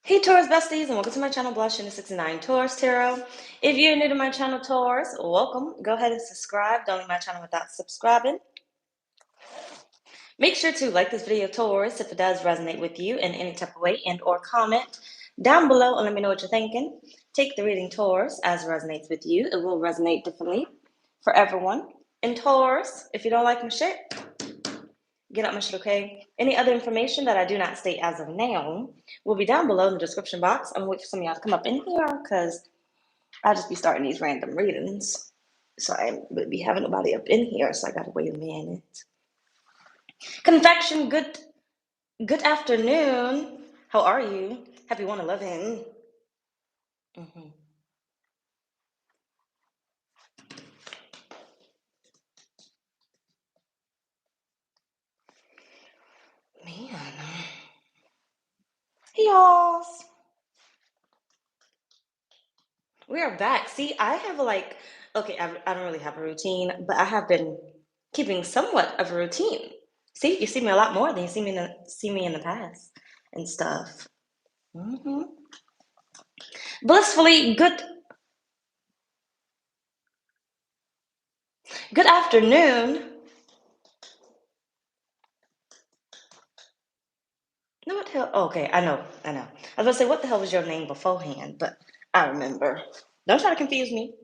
Hey Taurus besties, and welcome to my channel, blahscrystalsale Taurus Tarot. If you're new to my channel, Taurus, welcome. Go ahead and subscribe. Don't leave my channel without subscribing. Make sure to like this video, Taurus, if it does resonate with you in any type of way, and or comment down below and let me know what you're thinking. Take the reading, Taurus, as it resonates with you. It will resonate differently for everyone. And Taurus, if you don't like my shit, get out my shit, okay? Any other information that I do not state as of now will be down below in the description box. I'm waiting for some of y'all to come up in here because I'll just be starting these random readings. So I would be having nobody up in here, so I gotta wait a minute. Confection, good afternoon. How are you? Happy 1/11. Man. Hey y'all. We are back. See, I have okay, I don't really have a routine, but I have been keeping somewhat of a routine. See, you see me a lot more than you see me in the past and stuff. Blissfully good afternoon. No, what the hell? Okay, I know. I was gonna say, what the hell was your name beforehand? But I remember. Don't try to confuse me.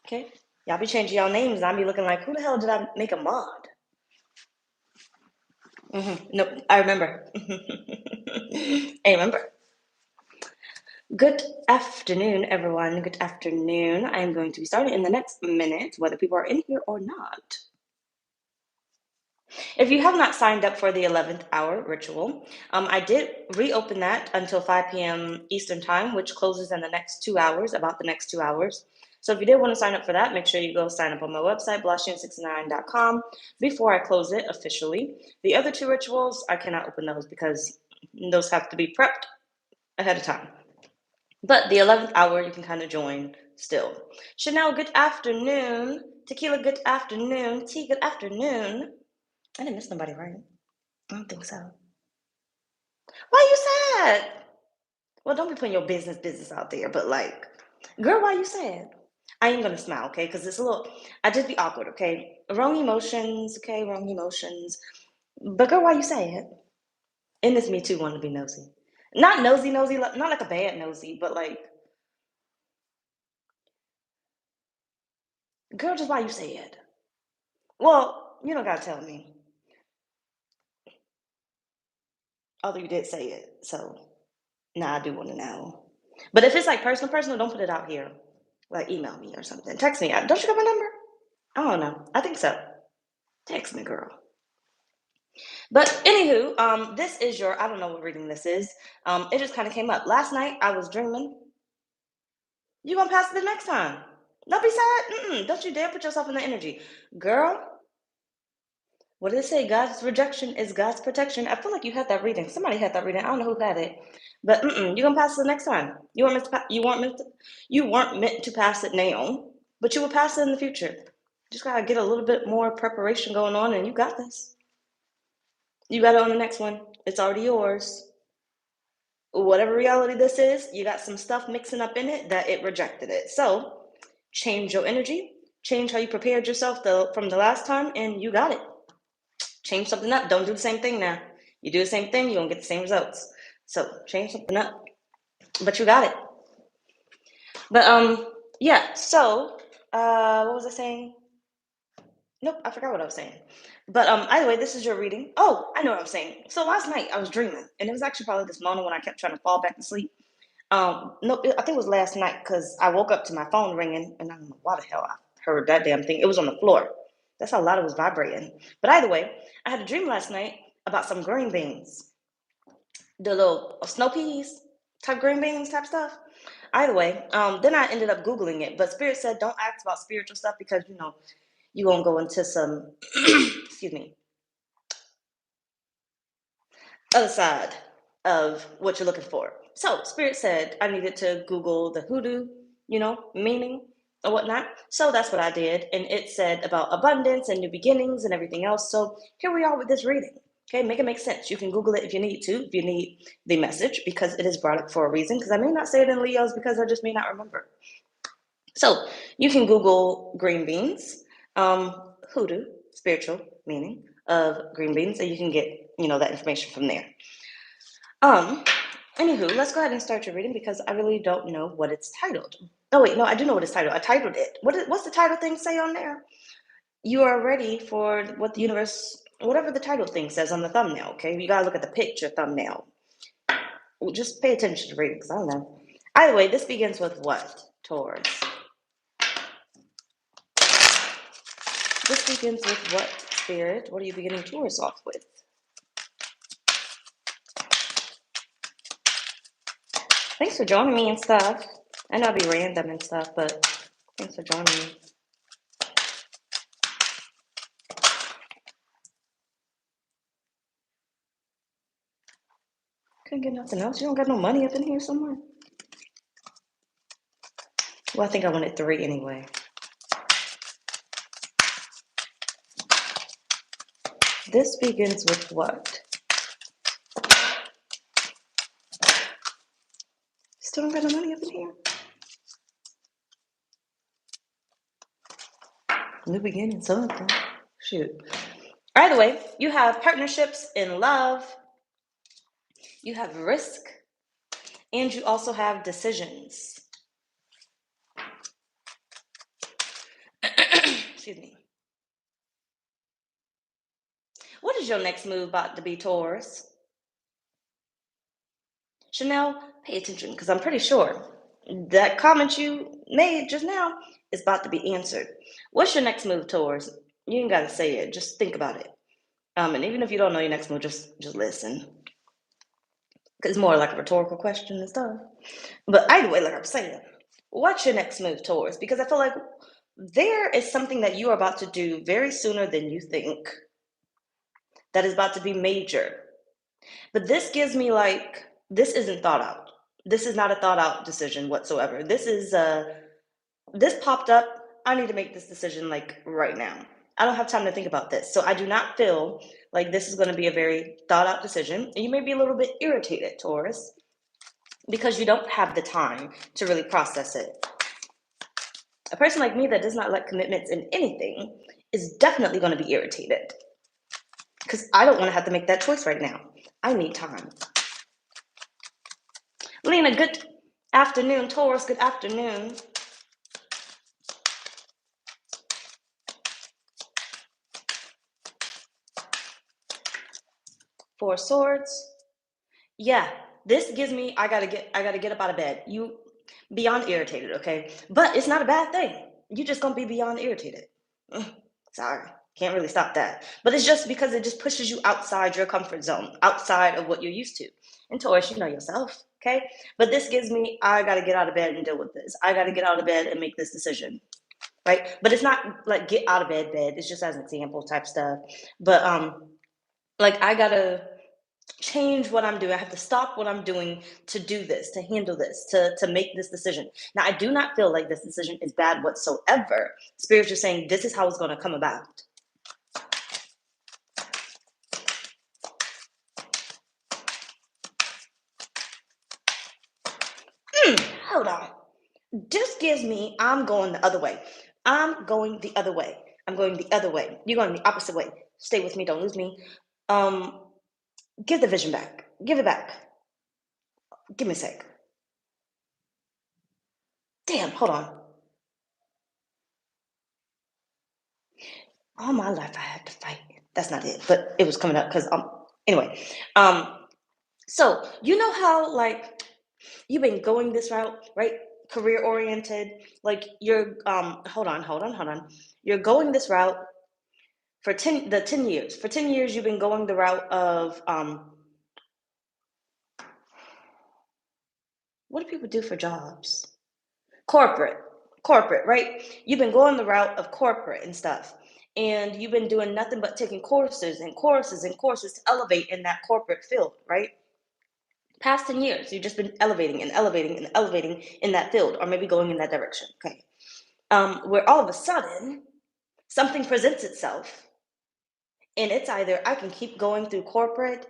Okay? Y'all be changing y'all names, and I'll be looking like, who the hell did I make a mod? Nope, I remember. I remember. Good afternoon, everyone. Good afternoon. I am going to be starting in the next minute, whether people are in here or not. If you have not signed up for the 11th hour ritual, I did reopen that until 5 p.m. Eastern time, which closes in the next 2 hours, about the next 2 hours. So if you did want to sign up for that, make sure you go sign up on my website, blahscrystalsale.com, before I close it officially. The other two rituals, I cannot open those because those have to be prepped ahead of time. But the 11th hour, you can kind of join still. Chanel, good afternoon. Tequila, good afternoon. Tea, good afternoon. I didn't miss nobody, right? I don't think so. Why you sad? Well, don't be putting your business out there, but like, girl, why you sad? I ain't gonna smile, okay? Because it's a little, I just be awkward, okay? Wrong emotions, okay? Wrong emotions. But girl, why you sad? And it's me too, wanting to be nosy. Not nosy, not like a bad nosy, but like, girl, just why you sad? Well, you don't gotta tell me. Although you did say it, so now I do want to know. But if it's like personal, don't put it out here. Like email me or something. Text me. Don't you got my number? I don't know. I think so. Text me, girl. But anywho, this is your, I don't know what reading this is. It just kind of came up. Last night I was dreaming. You gonna pass it the next time. Don't be sad. Don't you dare put yourself in the energy. Girl, what did it say? God's rejection is God's protection. I feel like you had that reading. Somebody had that reading. I don't know who had it. But you're gonna pass it the next time. You weren't meant to pass it now, but you will pass it in the future. Just gotta get a little bit more preparation going on, and you got this. You got it on the next one. It's already yours. Whatever reality this is, you got some stuff mixing up in it that it rejected it. So change your energy, change how you prepared yourself from the last time, and you got it. Change something up. Don't do the same thing now. You do the same thing, you're gonna get the same results. So change something up. But you got it. But yeah, so what was I saying? Nope, I forgot what I was saying. But either way, this is your reading. Oh, I know what I'm saying. So last night I was dreaming, and it was actually probably this morning when I kept trying to fall back to sleep. No, I think it was last night because I woke up to my phone ringing, and I don't know why the hell I heard that damn thing. It was on the floor. That's how loud it was vibrating. But either way, I had a dream last night about some green beans, the little snow peas type green beans type stuff. Either way, then I ended up Googling it. But Spirit said don't ask about spiritual stuff because you're gonna go into some excuse me, other side of what you're looking for. So Spirit said I needed to Google the hoodoo, meaning or whatnot. So that's what I did. And it said about abundance and new beginnings and everything else. So here we are with this reading. Okay, make it make sense. You can Google it if you need to, if you need the message, because it is brought up for a reason, because I may not say it in Leo's because I just may not remember. So you can Google green beans, hoodoo, spiritual meaning of green beans, and you can get, that information from there. Anywho, let's go ahead and start your reading because I really don't know what it's titled. Oh wait, no, I do know what it's titled. I titled it. What's the title thing say on there? You are ready for what the universe, whatever the title thing says on the thumbnail, okay? You gotta look at the picture thumbnail. Well, just pay attention to reading because I don't know. Either way, this begins with what, Taurus? This begins with what, Spirit? What are you beginning Taurus off with? Thanks for joining me and stuff. I know I'll be random and stuff, but thanks for joining me. Couldn't get nothing else? You don't got no money up in here somewhere? Well, I think I wanted 3 anyway. This begins with what? Still don't got no money up in here? New beginning, something. Shoot. Either way, you have partnerships in love, you have risk, and you also have decisions. Excuse me. What is your next move about to be, Taurus? Chanel, pay attention because I'm pretty sure that comment you made just now is about to be answered. What's your next move, Taurus? You ain't got to say it. Just think about it. And even if you don't know your next move, just listen. It's more like a rhetorical question and stuff. But either way, like I'm saying, what's your next move, Taurus? Because I feel like there is something that you are about to do very sooner than you think that is about to be major. But this gives me like, this isn't thought out. This is not a thought out decision whatsoever. This popped up. I need to make this decision like right now. I don't have time to think about this. So I do not feel like this is going to be a very thought out decision. And you may be a little bit irritated, Taurus, because you don't have the time to really process it. A person like me that does not like commitments in anything is definitely going to be irritated because I don't want to have to make that choice right now. I need time. Lena, good afternoon. Taurus, good afternoon. Four Swords. Yeah, this gives me I gotta get up out of bed. You beyond irritated, okay? But it's not a bad thing. You just gonna be beyond irritated. Sorry, can't really stop that. But it's just because it just pushes you outside your comfort zone, outside of what you're used to. And Taurus, you know yourself, okay? But this gives me I gotta get out of bed and deal with this. I gotta get out of bed and make this decision. Right? But it's not like get out of bed. It's just as an example type stuff. But like I gotta change what I'm doing. I have to stop what I'm doing to do this, to handle this, to make this decision. Now, I do not feel like this decision is bad whatsoever. Spirit's just saying this is how it's going to come about. Hold on. This gives me I'm going the other way. I'm going the other way. I'm going the other way. You're going the opposite way. Stay with me. Don't lose me. Give the vision back. Give it back. Give me a sec. Damn, hold on. All my life I had to fight. That's not it, but it was coming up because anyway. So you know how like you've been going this route, right? Career oriented. Like you're hold on. You're going this route for 10 years. For 10 years you've been going the route of what do people do for jobs? Corporate, right? You've been going the route of corporate and stuff. And you've been doing nothing but taking courses and courses and courses to elevate in that corporate field, right? Past 10 years, you've just been elevating and elevating and elevating in that field, or maybe going in that direction, okay? Where all of a sudden, something presents itself And it's either I can keep going through corporate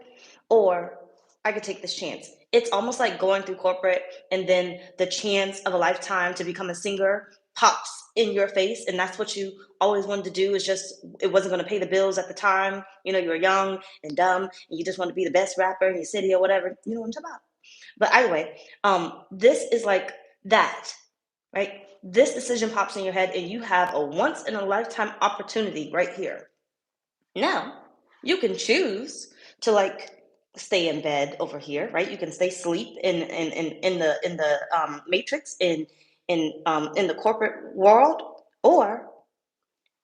or I could take this chance. It's almost like going through corporate and then the chance of a lifetime to become a singer pops in your face. And that's what you always wanted to do. Is just, it wasn't going to pay the bills at the time. You know, you were young and dumb and you just want to be the best rapper in your city or whatever. You know what I'm talking about? But either way, this is like that, right? This decision pops in your head and you have a once in a lifetime opportunity right here. Now, you can choose to like stay in bed over here, right? You can stay sleep in the matrix in the corporate world, or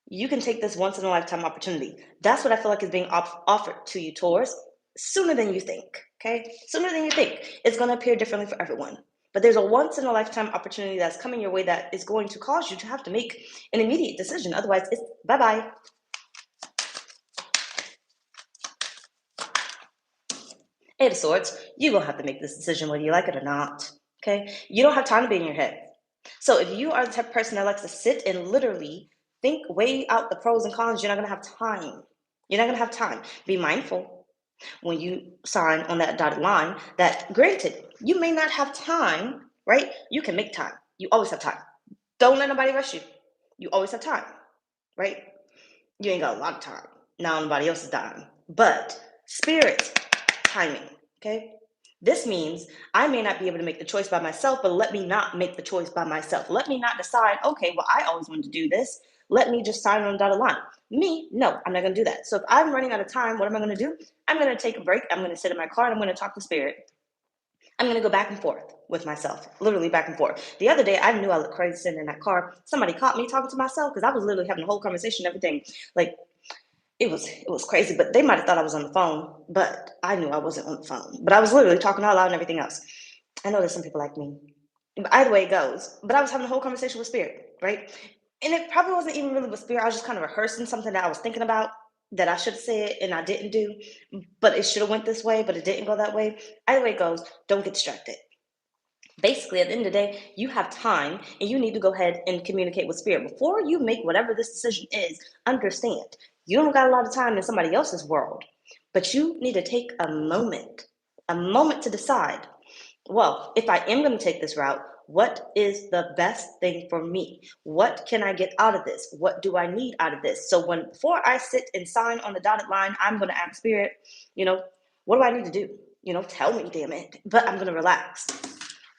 you can take this once in a lifetime opportunity. That's what I feel like is being offered to you, Taurus, sooner than you think. Okay, sooner than you think. It's going to appear differently for everyone, but there's a once in a lifetime opportunity that's coming your way that is going to cause you to have to make an immediate decision. Otherwise, it's bye bye. Eight of Swords, you're going to have to make this decision whether you like it or not. Okay? You don't have time to be in your head. So if you are the type of person that likes to sit and literally think, weigh out the pros and cons, you're not going to have time. You're not going to have time. Be mindful when you sign on that dotted line that, granted, you may not have time, right? You can make time. You always have time. Don't let nobody rush you. You always have time, right? You ain't got a lot of time. Now nobody else is dying. But spirit, timing, okay? This means I may not be able to make the choice by myself, but let me not make the choice by myself. Let me not decide, okay, well, I always wanted to do this. Let me just sign on the dotted line. Me, no, I'm not going to do that. So if I'm running out of time, what am I going to do? I'm going to take a break. I'm going to sit in my car and I'm going to talk to spirit. I'm going to go back and forth with myself, literally back and forth. The other day, I knew I looked crazy sitting in that car. Somebody caught me talking to myself because I was literally having a whole conversation and everything. Like, it was crazy, but they might have thought I was on the phone, but I knew I wasn't on the phone. But I was literally talking out loud and everything else. I know there's some people like me. But either way it goes. But I was having a whole conversation with spirit, right? And it probably wasn't even really with spirit. I was just kind of rehearsing something that I was thinking about that I should have said and I didn't do. But it should have went this way, but it didn't go that way. Either way it goes, don't get distracted. Basically, at the end of the day, you have time and you need to go ahead and communicate with spirit. Before you make whatever this decision is, understand you don't got a lot of time in somebody else's world, but you need to take a moment to decide, well, if I am going to take this route, what is the best thing for me? What can I get out of this? What do I need out of this? So before I sit and sign on the dotted line, I'm going to ask spirit, what do I need to do? Tell me, damn it. But I'm going to relax.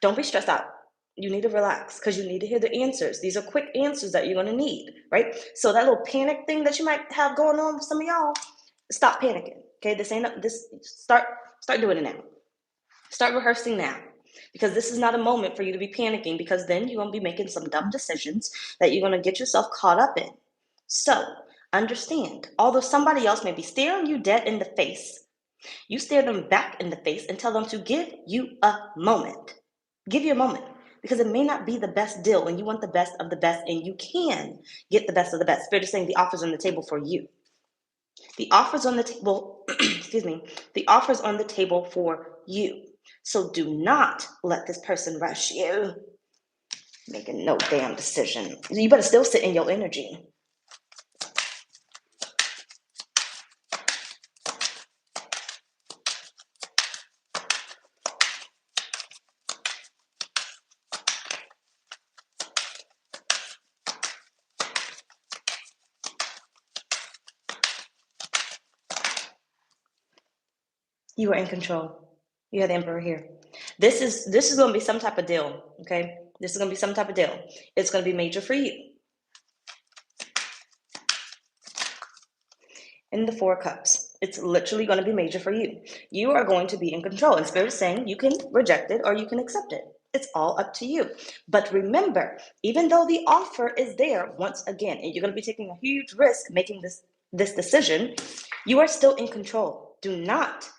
Don't be stressed out. You need to relax because you need to hear the answers. These are quick answers that you're going to need, right? So that little panic thing that you might have going on with some of y'all, stop panicking. Okay, start doing it now. Start rehearsing now. Because this is not a moment for you to be panicking, because then you're going to be making some dumb decisions that you're going to get yourself caught up in. So understand, although somebody else may be staring you dead in the face, you stare them back in the face and tell them to give you a moment. Give you a moment, because it may not be the best deal and you want the best of the best, and you can get the best of the best. Spirit is saying the offer's on the table for you. The offer's on the table, excuse me, the offer's on the table for you. So do not let this person rush you. Making no damn decision. You better still sit in your energy. You are in control. You have the Emperor here. This is going to be some type of deal, okay? This is going to be some type of deal. It's going to be major for you. In the Four of Cups, it's literally going to be major for you. You are going to be in control. And Spirit is saying you can reject it or you can accept it. It's all up to you. But remember, even though the offer is there, once again, and you're going to be taking a huge risk making this decision, you are still in control. Do not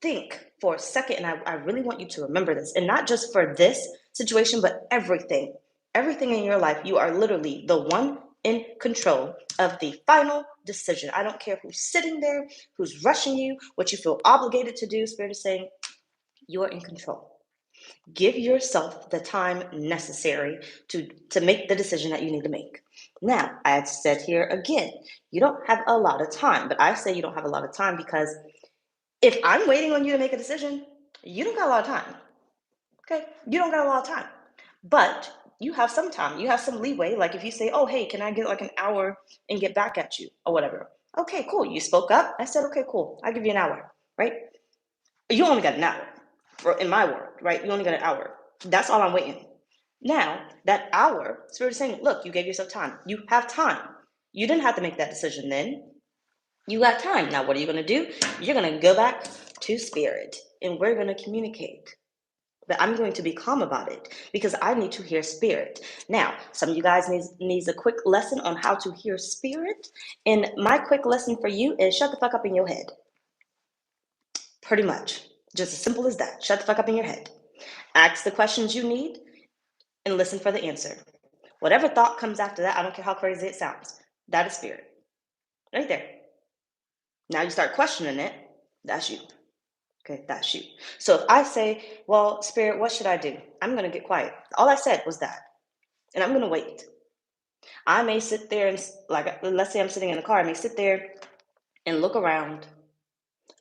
think for a second, and I really want you to remember this, and not just for this situation, but everything in your life, you are literally the one in control of the final decision. I don't care who's sitting there, who's rushing you, what you feel obligated to do. Spirit is saying you're in control. Give yourself the time necessary to make the decision that you need to make. Now, I had said here again, you don't have a lot of time, but I say you don't have a lot of time because if I'm waiting on you to make a decision, you don't got a lot of time. Okay? You don't got a lot of time. But you have some time. You have some leeway. Like if you say, oh, hey, can I get like an hour and get back at you or whatever? Okay, cool. You spoke up. I said, okay, cool. I'll give you an hour, right? You only got an hour in my world, right? You only got an hour. That's all I'm waiting. Now, that hour, Spirit is saying, look, you gave yourself time. You have time. You didn't have to make that decision then. You got time. Now, what are you going to do? You're going to go back to Spirit and we're going to communicate. But I'm going to be calm about it because I need to hear Spirit. Now, some of you guys needs a quick lesson on how to hear Spirit. And my quick lesson for you is shut the fuck up in your head. Pretty much. Just as simple as that. Shut the fuck up in your head. Ask the questions you need and listen for the answer. Whatever thought comes after that, I don't care how crazy it sounds. That is Spirit. Right there. Now you start questioning it. That's you. Okay, that's you. So if I say, well, Spirit, what should I do? I'm going to get quiet. All I said was that. And I'm going to wait. I may sit there and, like, let's say I'm sitting in the car, I may sit there and look around.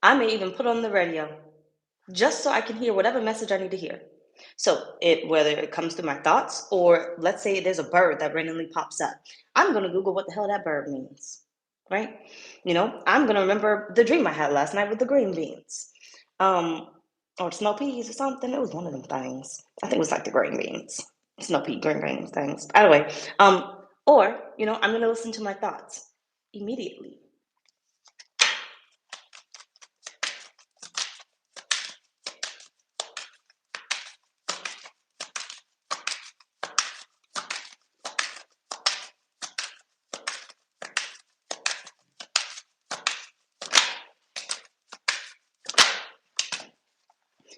I may even put on the radio just so I can hear whatever message I need to hear. So whether it comes through my thoughts or let's say there's a bird that randomly pops up, I'm going to Google what the hell that bird means, right? I'm going to remember the dream I had last night with the green beans, or snow peas or something. It was one of them things. I think it was like the green beans, snow pea, green beans things. By the way, or I'm going to listen to my thoughts immediately.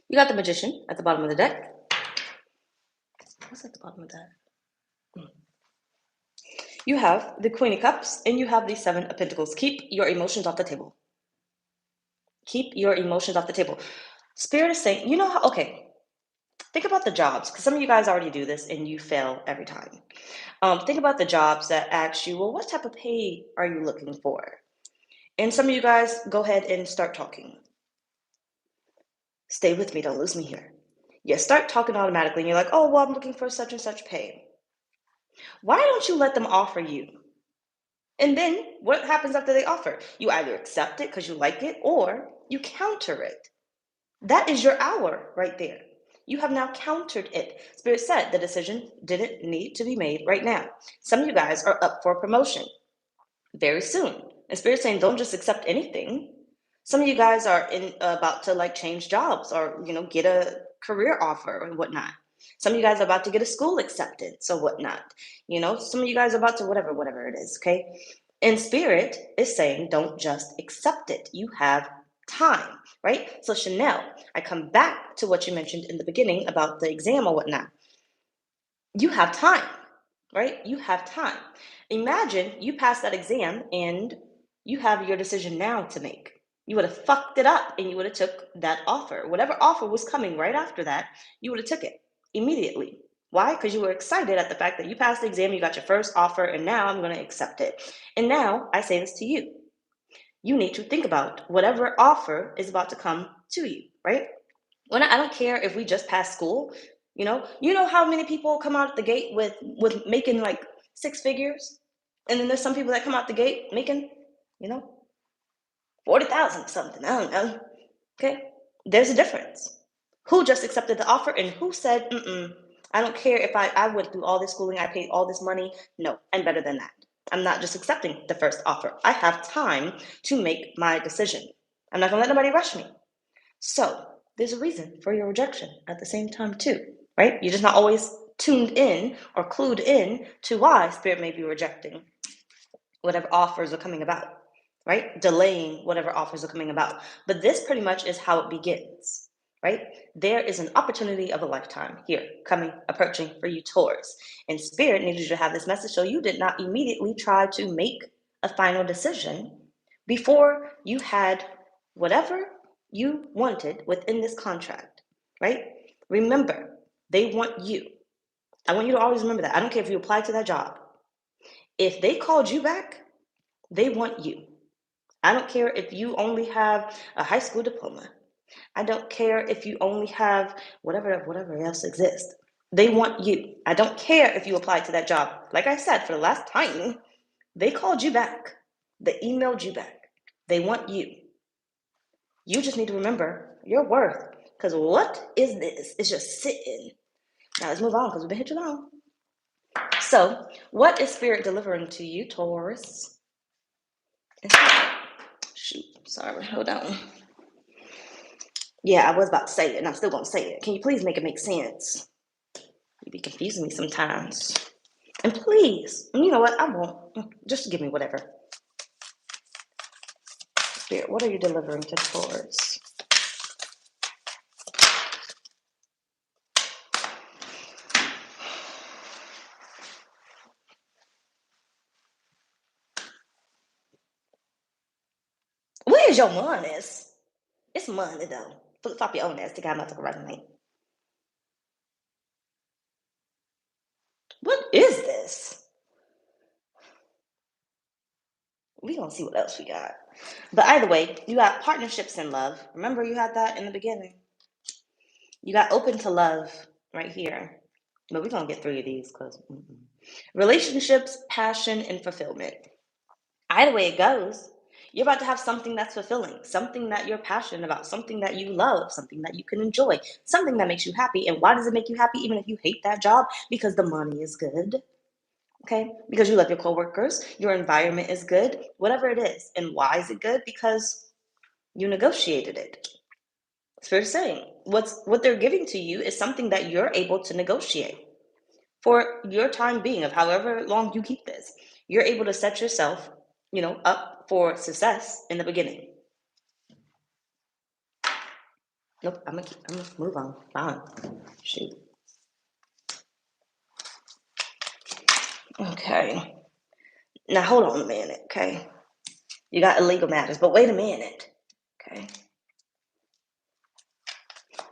You got the Magician at the bottom of the deck. What's at the bottom of that? You have the Queen of Cups and you have the Seven of Pentacles. Keep your emotions off the table. Keep your emotions off the table. Spirit is saying, okay, think about the jobs, because some of you guys already do this and you fail every time. Think about the jobs that ask you, well, what type of pay are you looking for? And some of you guys go ahead and start talking. Stay with me, don't lose me here. You start talking automatically and you're like, oh, well, I'm looking for such and such pay. Why don't you let them offer you? And then what happens after they offer? You either accept it because you like it or you counter it. That is your hour right there. You have now countered it. Spirit said the decision didn't need to be made right now. Some of you guys are up for a promotion very soon. And Spirit's saying don't just accept anything. Some of you guys are about to change jobs or get a career offer and whatnot. Some of you guys are about to get a school acceptance or whatnot. Some of you guys are about to whatever it is, okay? And Spirit is saying don't just accept it. You have time, right? So Chanel, I come back to what you mentioned in the beginning about the exam or whatnot. You have time, right? You have time. Imagine you pass that exam and you have your decision now to make. You would have fucked it up and you would have took that offer. Whatever offer was coming right after that, you would have took it immediately. Why? Because you were excited at the fact that you passed the exam, you got your first offer, and now I'm going to accept it. And now I say this to you. You need to think about whatever offer is about to come to you, right? I don't care if we just passed school, you know how many people come out the gate with making like six figures, and then there's some people that come out the gate making, 40,000 something. I don't know. Okay, there's a difference. Who just accepted the offer and who said, I don't care if I went through all this schooling, I paid all this money. No, I'm better than that. I'm not just accepting the first offer. I have time to make my decision. I'm not gonna let nobody rush me. So there's a reason for your rejection at the same time too, right? You're just not always tuned in or clued in to why Spirit may be rejecting whatever offers are coming about, right? Delaying whatever offers are coming about. But this pretty much is how it begins, right? There is an opportunity of a lifetime here approaching for you, Taurus. And Spirit needed you to have this message so you did not immediately try to make a final decision before you had whatever you wanted within this contract, right? Remember, they want you. I want you to always remember that. I don't care if you applied to that job. If they called you back, they want you. I don't care if you only have a high school diploma. I don't care if you only have whatever else exists. They want you. I don't care if you applied to that job. Like I said, for the last time, they called you back. They emailed you back. They want you. You just need to remember your worth. Because what is this? It's just sitting. Now let's move on because we've been here too long. So, what is Spirit delivering to you, Taurus? Shoot, sorry, hold on. Yeah, I was about to say it, and I'm still going to say it. Can you please make it make sense? You be confusing me sometimes. And please, you know what? I won't. Just give me whatever. Spirit, what are you delivering to Taurus? Where's your money? It's money, though. Flip-flop your own ass. Think I'm not talking right now. What is this? We gonna see what else we got. But either way, you got partnerships and love. Remember you had that in the beginning. You got open to love right here. But we're gonna get 3 of these because relationships, passion, and fulfillment. Either way it goes, you're about to have something that's fulfilling, something that you're passionate about, something that you love, something that you can enjoy, something that makes you happy. And why does it make you happy even if you hate that job? Because the money is good. Okay, because you love your coworkers, your environment is good, whatever it is. And why is it good? Because you negotiated it. Spirit is saying what they're giving to you is something that you're able to negotiate for your time being of however long you keep this. You're able to set yourself, up for success in the beginning. Nope, I'm gonna move on. Fine. Shoot. Okay. Now hold on a minute, okay? You got illegal matters, but wait a minute. Okay.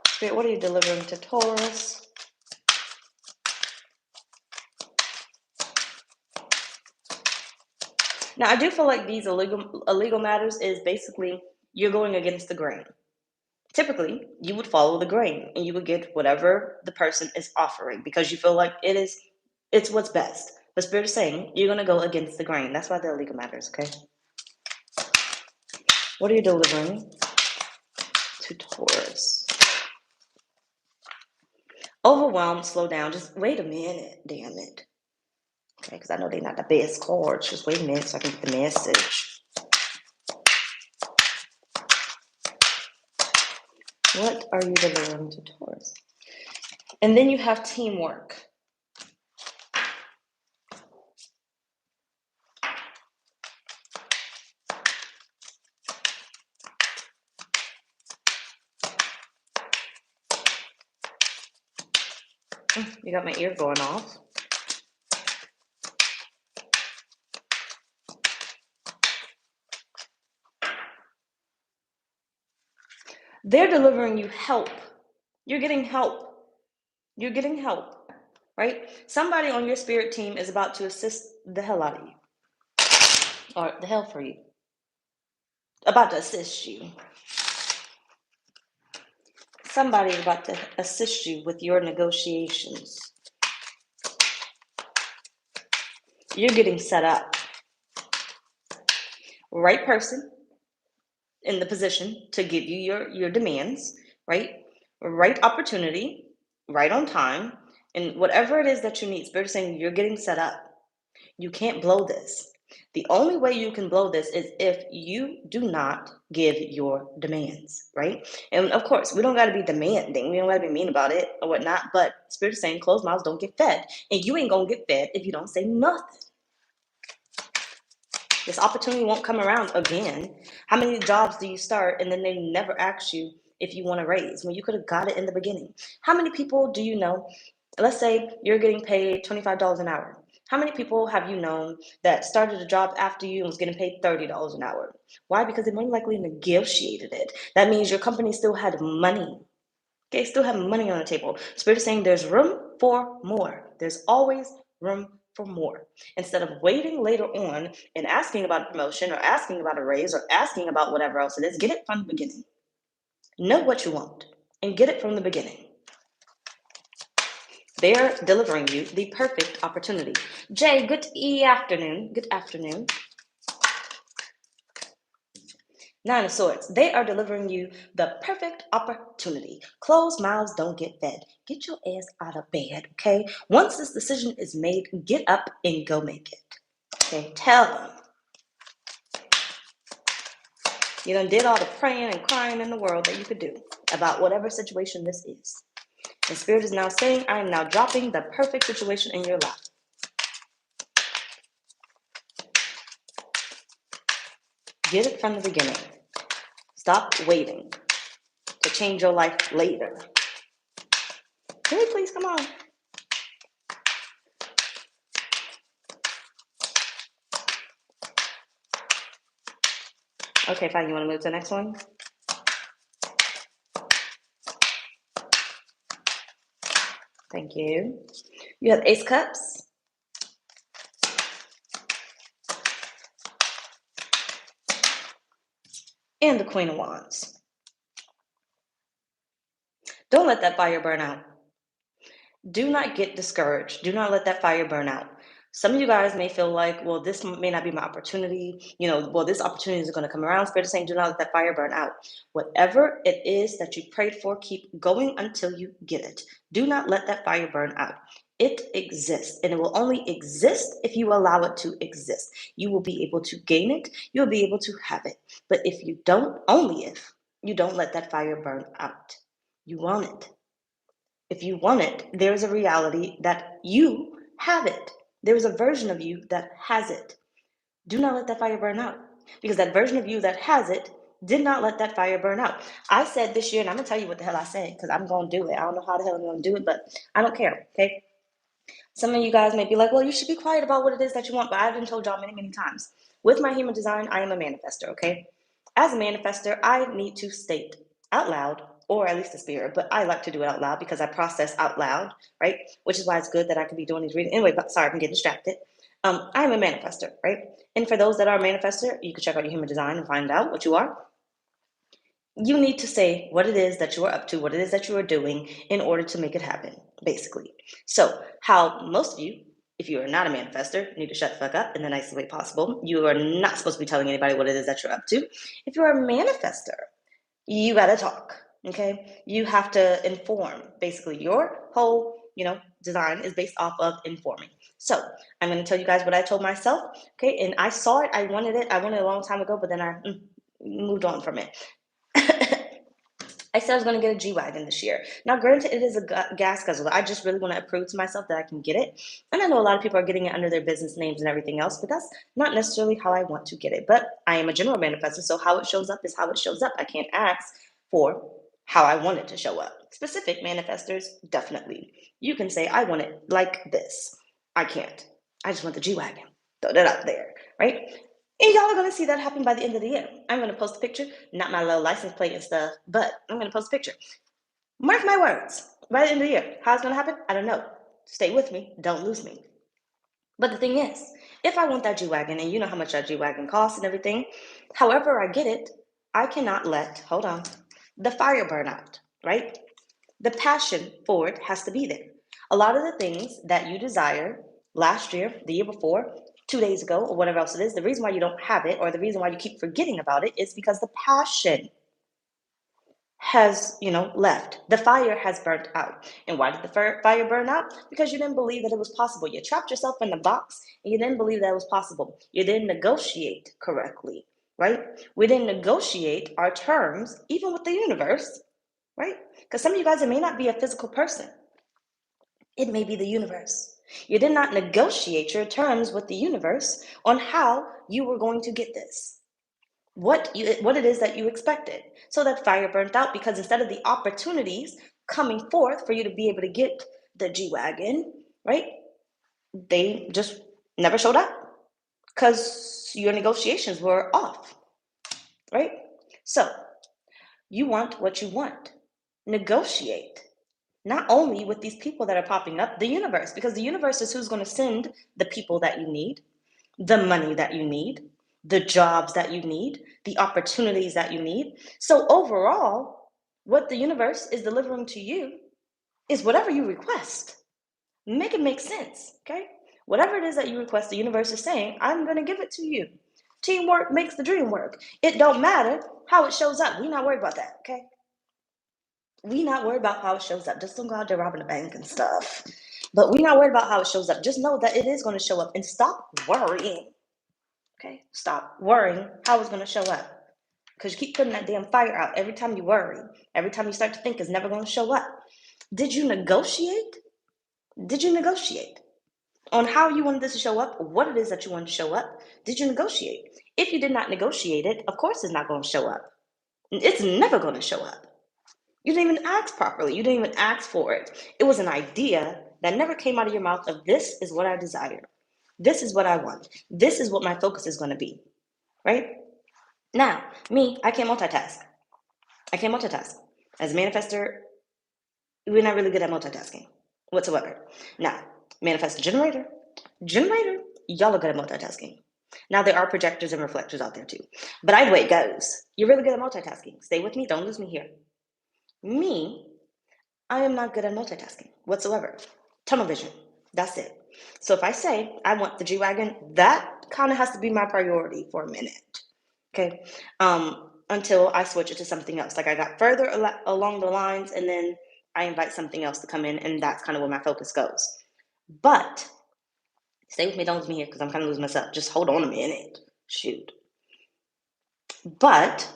Spirit, what are you delivering to Taurus? Now, I do feel like these illegal matters is basically you're going against the grain. Typically, you would follow the grain and you would get whatever the person is offering because you feel like it's what's best. The Spirit is saying you're going to go against the grain. That's why they're illegal matters, okay? What are you delivering to Taurus? Overwhelmed, slow down. Just wait a minute, damn it. Okay, because I know they're not the best cards. Just wait a minute so I can get the message. What are you delivering to Taurus? And then you have teamwork. You got my ear going off. They're delivering you help. You're getting help. You're getting help, right? Somebody on your spirit team is about to assist the hell out of you. Or the hell for you. About to assist you. Somebody is about to assist you with your negotiations. You're getting set up. Right person in the position to give you your demands, right? Right opportunity, right on time, and whatever it is that you need. Spirit is saying you're getting set up. You can't blow this. The only way you can blow this is if you do not give your demands, right? And of course, we don't got to be demanding. We don't got to be mean about it or whatnot. But Spirit is saying closed mouths don't get fed. And you ain't going to get fed if you don't say nothing. This opportunity won't come around again. How many jobs do you start and then they never ask you if you want to raise when you could have got it in the beginning? How many people do you know? Let's say you're getting paid $25 an hour. How many people have you known that started a job after you and was getting paid $30 an hour? Why? Because they more likely negotiated it. That means your company still had money. Okay, still have money on the table. Spirit is saying there's room for more. There's always room for more. Instead of waiting later on and asking about a promotion or asking about a raise or asking about whatever else it is, get it from the beginning. Know what you want and get it from the beginning. They're delivering you the perfect opportunity. Jay, good afternoon. Good afternoon. Nine of Swords. They are delivering you the perfect opportunity. Closed mouths don't get fed. Get your ass out of bed, okay? Once this decision is made, get up and go make it. Okay, tell them. You done did all the praying and crying in the world that you could do about whatever situation this is. And Spirit is now saying, I am now dropping the perfect situation in your life. Get it from the beginning. Stop waiting to change your life later. Can we please come on? Okay, fine. You want to move to the next one? Thank you. You have Ace Cups. And the Queen of Wands. Don't let that fire burn out. Do not get discouraged. Do not let that fire burn out. Some of you guys may feel like, well, this may not be my opportunity. Well, this opportunity is going to come around. Spirit is saying, do not let that fire burn out. Whatever it is that you prayed for, keep going until you get it. Do not let that fire burn out. It exists, and it will only exist if you allow it to exist. You will be able to gain it. You'll be able to have it. But if you don't, only if you don't let that fire burn out. You want it. If you want it, there's a reality that you have it. There's a version of you that has it. Do not let that fire burn out, because that version of you that has it did not let that fire burn out. I said this year, and I'm going to tell you what the hell I said, because I'm going to do it. I don't know how the hell I'm going to do it, but I don't care, okay? Some of you guys may be like, well, you should be quiet about what it is that you want, but I've been told y'all many, many times. With my human design, I am a manifester, okay? As a manifester, I need to state out loud, or at least the spirit, but I like to do it out loud because I process out loud, right? Which is why it's good that I can be doing these readings. Anyway, but sorry, I'm getting distracted. I'm a manifester, right? And for those that are a manifester, you can check out your human design and find out what you are. You need to say what it is that you are up to, what it is that you are doing in order to make it happen, basically. So how most of you, if you are not a manifester, need to shut the fuck up in the nicest way possible. You are not supposed to be telling anybody what it is that you're up to. If you're a manifester, you got to talk, okay? You have to inform. Basically, your whole, design is based off of informing. So I'm going to tell you guys what I told myself, okay? And I saw it. I wanted it a long time ago, but then I moved on from it. I said I was going to get a G-Wagon this year. Now, granted, it is a gas guzzler. I just really want to prove to myself that I can get it. And I know a lot of people are getting it under their business names and everything else, but that's not necessarily how I want to get it. But I am a general manifestor, so how it shows up is how it shows up. I can't ask for how I want it to show up. Specific manifestors, definitely. You can say, I want it like this. I can't. I just want the G-Wagon. Throw that out there, right? And y'all are going to see that happen by the end of the year. I'm going to post a picture, not my little license plate and stuff, but I'm going to post a picture. Mark my words, by the end of the year. How it's going to happen? I don't know. Stay with me. Don't lose me. But the thing is, if I want that G-Wagon, and you know how much that G-Wagon costs and everything, however I get it, I cannot let, the fire burn out, right? The passion for it has to be there. A lot of the things that you desire last year, the year before, 2 days ago, or whatever else it is, the reason why you don't have it, or the reason why you keep forgetting about it, is because the passion has, left. The fire has burnt out. And why did the fire burn out? Because you didn't believe that it was possible. You trapped yourself in the box, and you didn't believe that it was possible. You didn't negotiate correctly, right? We didn't negotiate our terms, even with the universe, right? Because some of you guys, it may not be a physical person. It may be the universe. You did not negotiate your terms with the universe on how you were going to get this. What it is that you expected. So that fire burnt out, because instead of the opportunities coming forth for you to be able to get the G-Wagon, right? They just never showed up because your negotiations were off, right? So you want what you want. Negotiate. Not only with these people that are popping up, the universe, because the universe is who's going to send the people that you need, the money that you need, the jobs that you need, the opportunities that you need. So, overall, what the universe is delivering to you is whatever you request. Make it make sense, okay? Whatever it is that you request, the universe is saying, I'm going to give it to you. Teamwork makes the dream work. It don't matter how it shows up. We're not worried about that, okay? We not worried about how it shows up. Just don't go out there robbing the bank and stuff. But we not worried about how it shows up. Just know that it is going to show up and stop worrying. Okay? Stop worrying how it's going to show up. Because you keep putting that damn fire out every time you worry. Every time you start to think it's never going to show up. Did you negotiate? Did you negotiate on how you wanted this to show up? What it is that you wanted to show up? Did you negotiate? If you did not negotiate it, of course it's not going to show up. It's never going to show up. You didn't even ask properly. You didn't even ask for it. It was an idea that never came out of your mouth of this is what I desire. This is what I want. This is what my focus is going to be. Right? Now, me, I can't multitask. I can't multitask. As a manifester, we're not really good at multitasking whatsoever. Now, manifestor generator, y'all are good at multitasking. Now, there are projectors and reflectors out there too. But either way it goes, you're really good at multitasking. Stay with me. Don't lose me here. Me, I am not good at multitasking whatsoever. Tunnel vision. That's it. So if I say I want the G-Wagon, that kind of has to be my priority for a minute. Okay. Until I switch it to something else. Like I got further along the lines and then I invite something else to come in and that's kind of where my focus goes. But stay with me, don't lose me here because I'm kind of losing myself. Just hold on a minute. Shoot. But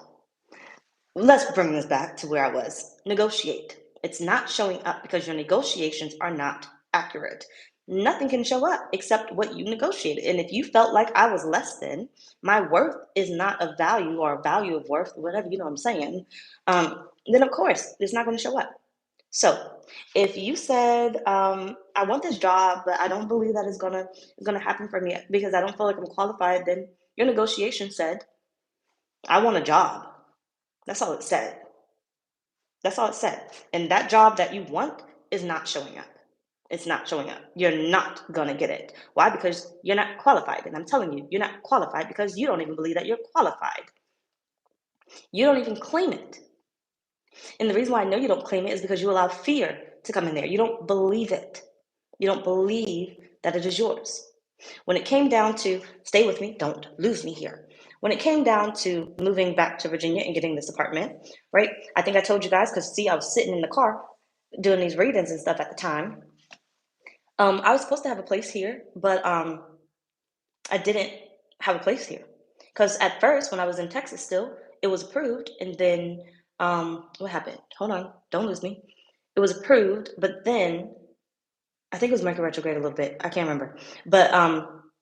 let's bring this back to where I was. Negotiate. It's not showing up because your negotiations are not accurate. Nothing can show up except what you negotiated. And if you felt like I was less than, my worth is not a value or a value of worth, whatever, you know what I'm saying, then of course it's not going to show up. So if you said, I want this job, but I don't believe that it's gonna happen for me because I don't feel like I'm qualified, then your negotiation said, I want a job. That's all it said. That's all it said. And that job that you want is not showing up. It's not showing up. You're not going to get it. Why? Because you're not qualified. And I'm telling you, you're not qualified because you don't even believe that you're qualified. You don't even claim it. And the reason why I know you don't claim it is because you allow fear to come in there. You don't believe it. You don't believe that it is yours. When it came down to, stay with me, don't lose me here. When it came down to moving back to Virginia and getting this apartment, right? I think I told you guys, because see, I was sitting in the car doing these readings and stuff at the time. I was supposed to have a place here, but I didn't have a place here. Because at first, when I was in Texas still, it was approved. And then what happened? Hold on, don't lose me. It was approved, but then I think it was Mercury retrograde a little bit. I can't remember. But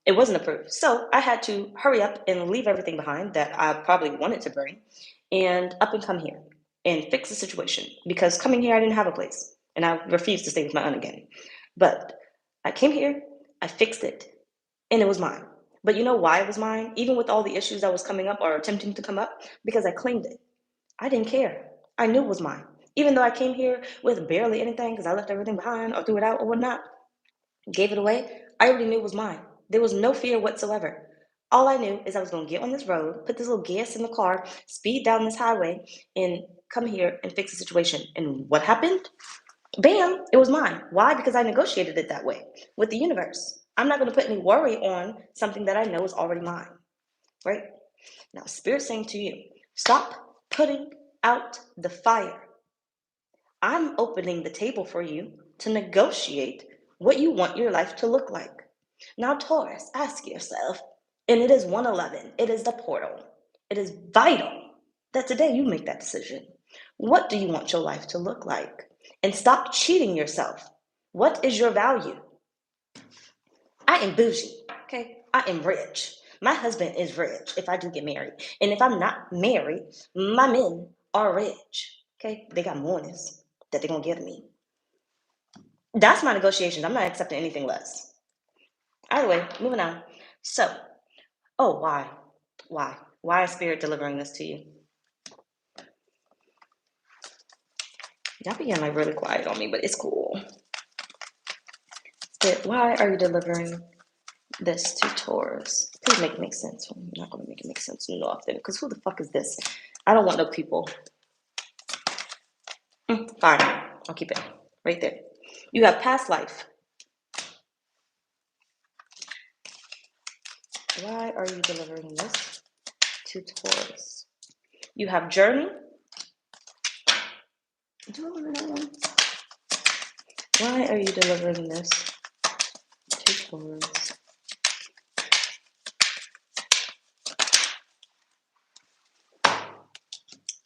it wasn't approved. So I had to hurry up and leave everything behind that I probably wanted to bring and up and come here and fix the situation. Because coming here, I didn't have a place. And I refused to stay with my aunt again. But I came here, I fixed it, and it was mine. But you know why it was mine? Even with all the issues that was coming up or attempting to come up? Because I claimed it. I didn't care. I knew it was mine. Even though I came here with barely anything because I left everything behind or threw it out or whatnot, gave it away, I already knew it was mine. There was no fear whatsoever. All I knew is I was going to get on this road, put this little gas in the car, speed down this highway, and come here and fix the situation. And what happened? Bam, it was mine. Why? Because I negotiated it that way with the universe. I'm not going to put any worry on something that I know is already mine, right? Now, Spirit's saying to you, stop putting out the fire. I'm opening the table for you to negotiate what you want your life to look like. Now, Taurus, ask yourself, and it is 111, it is the portal. It is vital that today you make that decision. What do you want your life to look like? And stop cheating yourself. What is your value? I am bougie, okay? I am rich. My husband is rich if I do get married. And if I'm not married, my men are rich, okay? They got monies that they're going to give me. That's my negotiations. I'm not accepting anything less. Either way, moving on. So, oh, why? Why? Why is Spirit delivering this to you? Y'all be getting like really quiet on me, but it's cool. But why are you delivering this to Taurus? Please make it make sense. I'm not going to make it make sense nothing, because who the fuck is this? I don't want no people. Fine, I'll keep it right there. You have past life. Why are you delivering this to Taurus? You have journey. Do I want that one? Why are you delivering this to Taurus?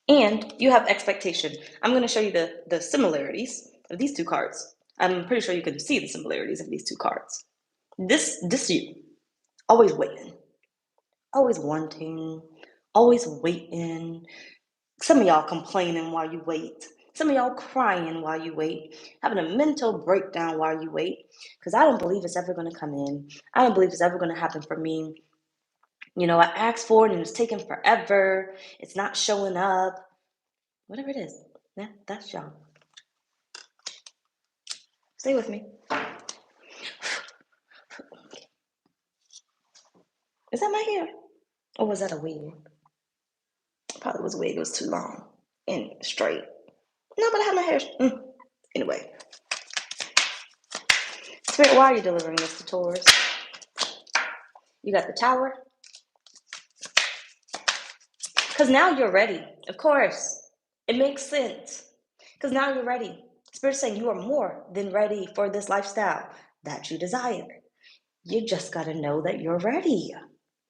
And you have expectation. I'm going to show you the similarities of these two cards. I'm pretty sure you can see the similarities of these two cards. This you, always waiting, always wanting, always waiting. Some of y'all complaining while you wait. Some of y'all crying while you wait, having a mental breakdown while you wait, because I don't believe it's ever going to come in. I don't believe it's ever going to happen for me. You know, I asked for it and it's taking forever. It's not showing up. Whatever it is. Yeah, that's y'all. Stay with me. Is that my hair? Or was that a wig? Probably was a wig. It was too long and straight. No, but I have my hair. Anyway. Spirit, why are you delivering this to Taurus? You got the Tower. Because now you're ready. Of course. It makes sense. Because now you're ready. Spirit's saying you are more than ready for this lifestyle that you desire. You just got to know that you're ready.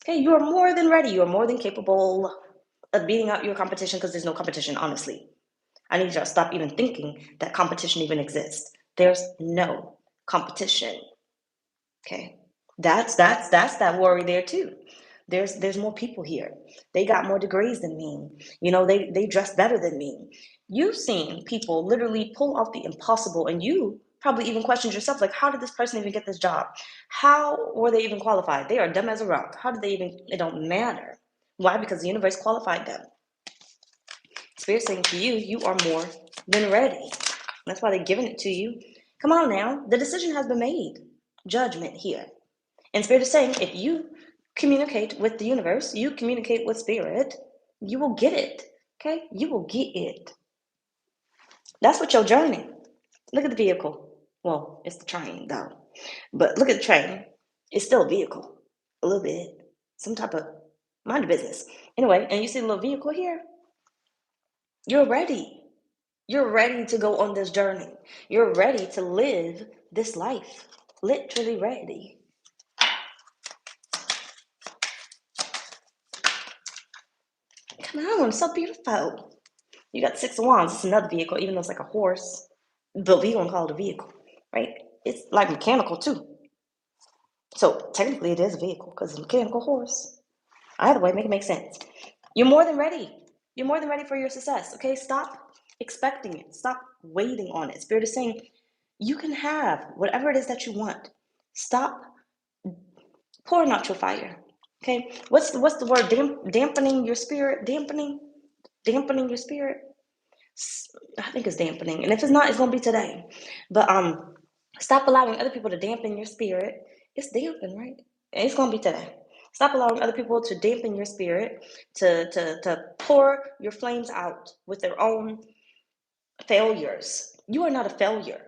Okay, you are more than ready. You are more than capable of beating out your competition, because there's no competition, honestly. I need you to stop even thinking that competition even exists. There's no competition. Okay, that's that worry there too. There's more people here. They got more degrees than me. You know, they dress better than me. You've seen people literally pull off the impossible, and you probably even questioned yourself, like, how did this person even get this job? How were they even qualified? They are dumb as a rock. How did they even? It don't matter. Why? Because the universe qualified them. Spirit saying to you, you are more than ready. That's why they're giving it to you. Come on now. The decision has been made. Judgment here. And Spirit is saying, if you communicate with the universe, you communicate with Spirit, you will get it. Okay? You will get it. That's what your journey. Look at the vehicle. Well, it's the train, though. But look at the train. It's still a vehicle. A little bit. Some type of mind your business. Anyway, and you see the little vehicle here? You're ready. You're ready to go on this journey. You're ready to live this life. Literally ready. Come on, so beautiful. You got Six of Wands. It's another vehicle, even though it's like a horse. But we gonna call it a vehicle, right? It's like mechanical too. So technically it is a vehicle because it's a mechanical horse. Either way, make it make sense. You're more than ready. You're more than ready for your success. Okay, stop expecting it. Stop waiting on it. Spirit is saying you can have whatever it is that you want. Stop pouring out your fire. Okay, what's the word? Dampening your spirit. Dampening your spirit. I think it's dampening, and if it's not, it's gonna be today. But stop allowing other people to dampen your spirit. It's dampened, right? And it's gonna be today. Stop allowing other people to dampen your spirit, to pour your flames out with their own failures. You are not a failure.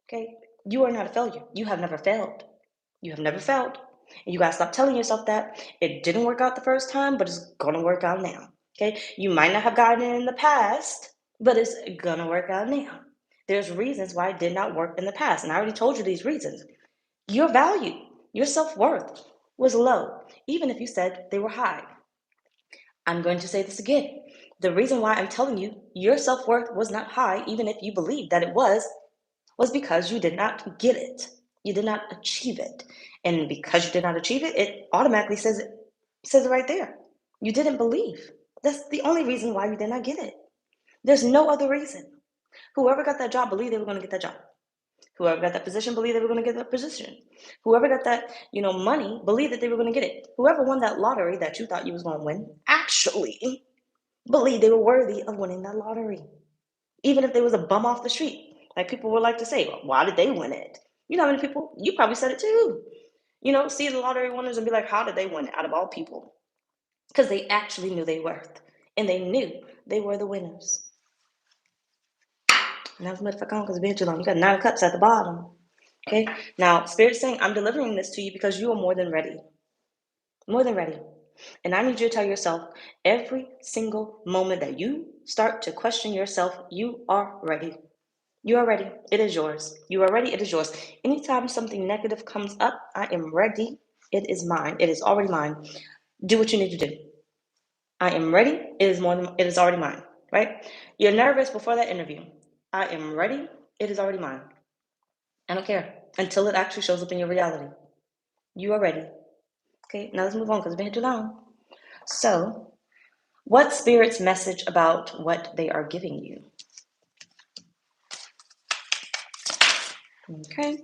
Okay, you are not a failure. You have never failed. You have never failed. And you gotta stop telling yourself that it didn't work out the first time, but it's gonna work out now. Okay, you might not have gotten it in the past, but it's gonna work out now. There's reasons why it did not work in the past, and I already told you these reasons. Your value, your self-worth was low, even if you said they were high. I'm going to say this again. The reason why I'm telling you your self-worth was not high, even if you believed that it was because you did not get it. You did not achieve it. And because you did not achieve it, it automatically says it right there. You didn't believe. That's the only reason why you did not get it. There's no other reason. Whoever got that job believed they were going to get that job. Whoever got that position believed they were going to get that position. Whoever got that, money believed that they were going to get it. Whoever won that lottery that you thought you was going to win actually believed they were worthy of winning that lottery. Even if there was a bum off the street, like people would like to say, "Well, why did they win it?" You know how many people, you probably said it too, see the lottery winners and be like, how did they win it out of all people? Because they actually knew their worth and they knew they were the winners. And that's what on because it's been too long. You got 9 cups at the bottom. Okay. Now, Spirit's saying, I'm delivering this to you because you are more than ready. More than ready. And I need you to tell yourself every single moment that you start to question yourself, you are ready. You are ready. It is yours. You are ready. It is yours. Anytime something negative comes up, I am ready. It is mine. It is already mine. Do what you need to do. I am ready. It is already mine, right? You're nervous before that interview. I am ready. It is already mine. I don't care until it actually shows up in your reality. You are ready. Okay, now let's move on because it's been too long. So, what's Spirit's message about what they are giving you? Okay,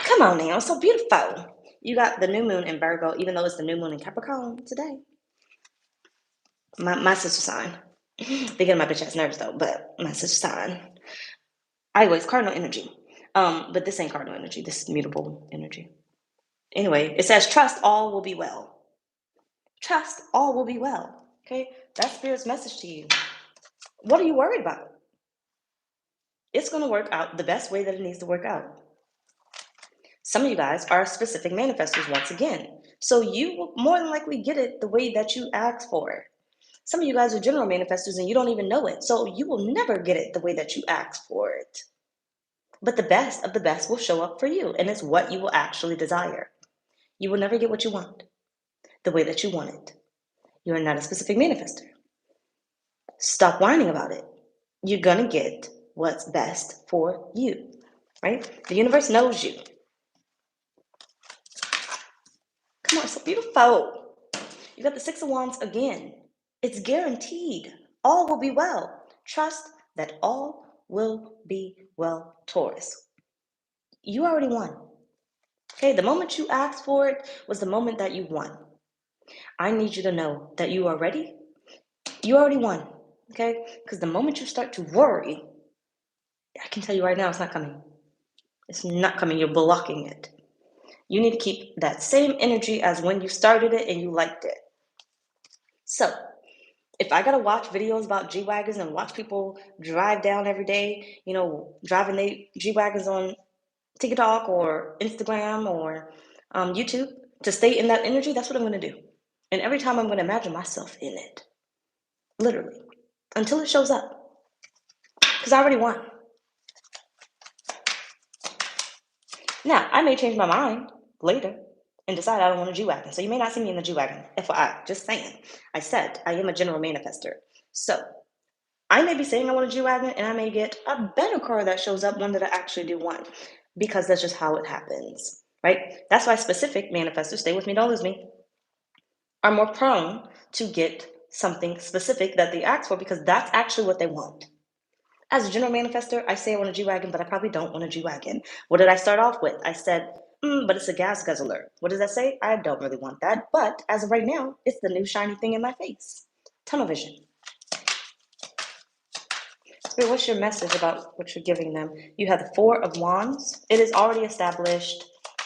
come on now, it's so beautiful. You got the new moon in Virgo, even though it's the new moon in Capricorn today. My sister sign. They get my bitch ass nerves though, but my sister sign. Anyways, cardinal energy. But this ain't cardinal energy. This is mutable energy. Anyway, it says trust all will be well. Trust all will be well. Okay, that's Spirit's message to you. What are you worried about? It's going to work out the best way that it needs to work out. Some of you guys are specific manifestors once again. So you will more than likely get it the way that you asked for it. Some of you guys are general manifestors and you don't even know it. So you will never get it the way that you asked for it. But the best of the best will show up for you, and it's what you will actually desire. You will never get what you want the way that you want it. You are not a specific manifestor. Stop whining about it. You're going to get what's best for you, right? The universe knows you. Come on, it's so beautiful. You got the Six of Wands again. It's guaranteed. All will be well. Trust that all will be well, Taurus. You already won. Okay, the moment you asked for it was the moment that you won. I need you to know that you are ready. You already won. Okay? Because the moment you start to worry, I can tell you right now, it's not coming. It's not coming. You're blocking it. You need to keep that same energy as when you started it and you liked it. So, if I gotta watch videos about G-Wagons and watch people drive down every day, driving their G-Wagons on TikTok or Instagram or YouTube to stay in that energy, that's what I'm gonna do. And every time I'm gonna imagine myself in it. Literally. Until it shows up. Because I already won. Now, I may change my mind later and decide I don't want a G-Wagon. So you may not see me in the G-Wagon, FYI, just saying. I said I am a general manifester. So I may be saying I want a G-Wagon and I may get a better car that shows up, one that I actually do want, because that's just how it happens, right? That's why specific manifestors, stay with me, don't lose me, are more prone to get something specific that they ask for because that's actually what they want. As a general manifestor, I say I want a G-Wagon, but I probably don't want a G-Wagon. What did I start off with? I said, but it's a gas guzzler. What does that say? I don't really want that. But as of right now, it's the new shiny thing in my face. Tunnel vision. Spirit, what's your message about what you're giving them? You have the Four of Wands. It is already established,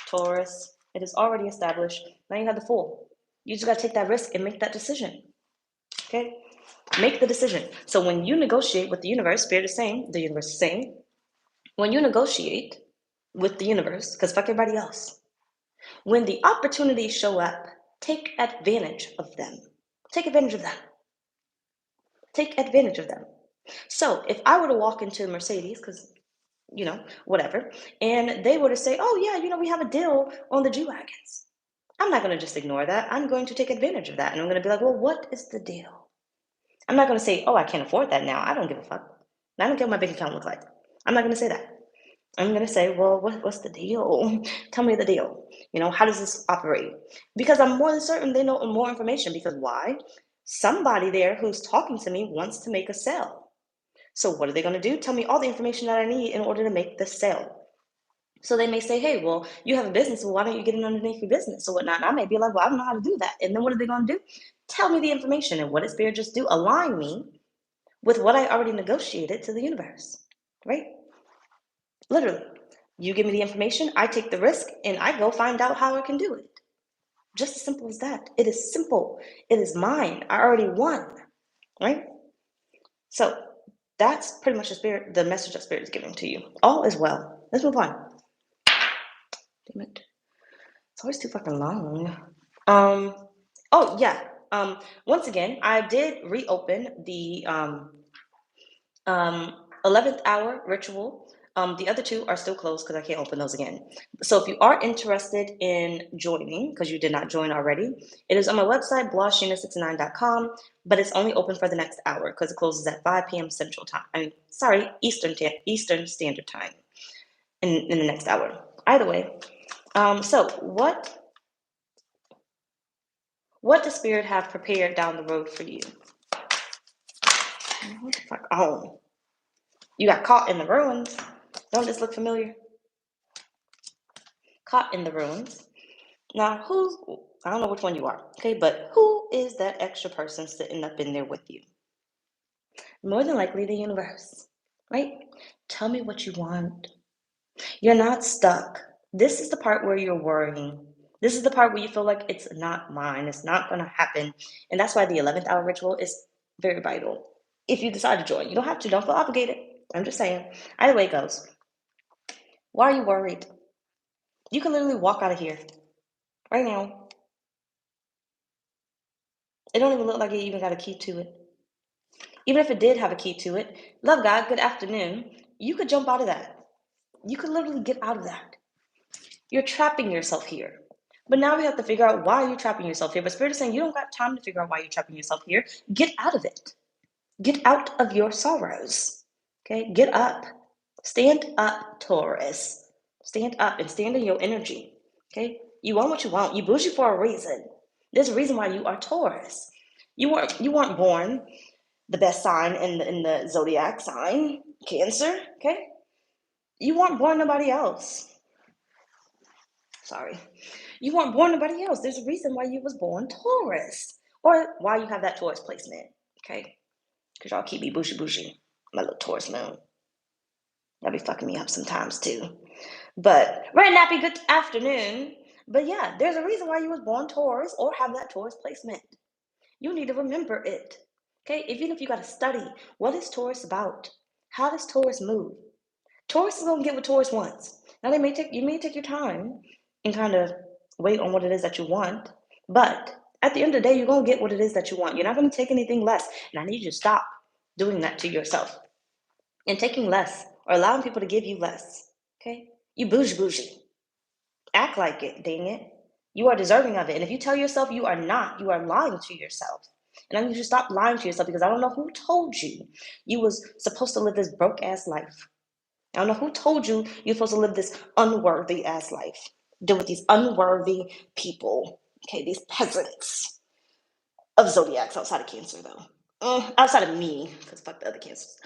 Taurus. It is already established. Now you have the Fool. You just got to take that risk and make that decision. Okay? Make the decision. So when you negotiate with the universe, Spirit is saying, the universe is saying, when you negotiate with the universe, because fuck everybody else, when the opportunities show up, take advantage of them. Take advantage of them. Take advantage of them. So if I were to walk into Mercedes, because, whatever, and they were to say, oh, yeah, we have a deal on the G-Wagons. I'm not going to just ignore that. I'm going to take advantage of that. And I'm going to be like, well, what is the deal? I'm not going to say, oh, I can't afford that now. I don't give a fuck. I don't care what my bank account looks like. I'm not going to say that. I'm going to say, well, what's the deal? Tell me the deal. How does this operate? Because I'm more than certain they know more information. Because why? Somebody there who's talking to me wants to make a sale. So what are they going to do? Tell me all the information that I need in order to make the sale. So they may say, hey, well, you have a business. Well, why don't you get it underneath your business or whatnot? And I may be like, well, I don't know how to do that. And then what are they going to do? Tell me the information. And what does Spirit just do? Align me with what I already negotiated to the universe, right? Literally. You give me the information, I take the risk, and I go find out how I can do it. Just as simple as that. It is simple. It is mine. I already won, right? So that's pretty much the message that Spirit is giving to you. All is well. Let's move on. Damn it. It's always too fucking long. Oh yeah. Once again, I did reopen the 11th hour ritual. The other two are still closed because I can't open those again. So if you are interested in joining, because you did not join already, it is on my website, blahscrystalsale.com, but it's only open for the next hour because it closes at 5 p.m. Central Time. Eastern Standard Time in the next hour. Either way, so what does Spirit have prepared down the road for you? What the fuck? Oh, you got caught in the ruins. Don't this look familiar? Caught in the ruins. Now, I don't know which one you are, okay, but who is that extra person sitting up in there with you? More than likely the universe, right? Tell me what you want. You're not stuck. This is the part where you're worrying. This is the part where you feel like it's not mine. It's not going to happen. And that's why the 11th hour ritual is very vital. If you decide to join, you don't have to. Don't feel obligated. I'm just saying. Either way it goes. Why are you worried? You can literally walk out of here right now. It don't even look like it even got a key to it. Even if it did have a key to it, love God, good afternoon, you could jump out of that. You could literally get out of that. You're trapping yourself here. But now we have to figure out why you're trapping yourself here. But Spirit is saying you don't got time to figure out why you're trapping yourself here. Get out of it. Get out of your sorrows. Okay? Get up. Stand up, Taurus. Stand up and stand in your energy. Okay? You want what you want. You bougie for a reason. There's a reason why you are Taurus. You weren't born the best sign in the zodiac sign, Cancer, okay? You weren't born nobody else. Sorry. You weren't born nobody else. There's a reason why you was born Taurus, or why you have that Taurus placement, okay? Because y'all keep me bougie, my little Taurus moon. Y'all be fucking me up sometimes too. But right now, be good afternoon. But yeah, there's a reason why you was born Taurus or have that Taurus placement. You need to remember it. Okay, even if you got to study, what is Taurus about? How does Taurus move? Taurus is gonna get what Taurus wants. Now you may take your time and kind of wait on what it is that you want, but at the end of the day, you're gonna get what it is that you want. You're not gonna take anything less. And I need you to stop doing that to yourself and taking less or allowing people to give you less. Okay? You bougie. Act like it, dang it. You are deserving of it. And if you tell yourself you are not, you are lying to yourself. And I need you to stop lying to yourself because I don't know who told you you was supposed to live this broke ass life. I don't know who told you you're supposed to live this unworthy ass life. Deal with these unworthy people. Okay, these peasants of zodiacs outside of Cancer though. Outside of me, because fuck the other cancers.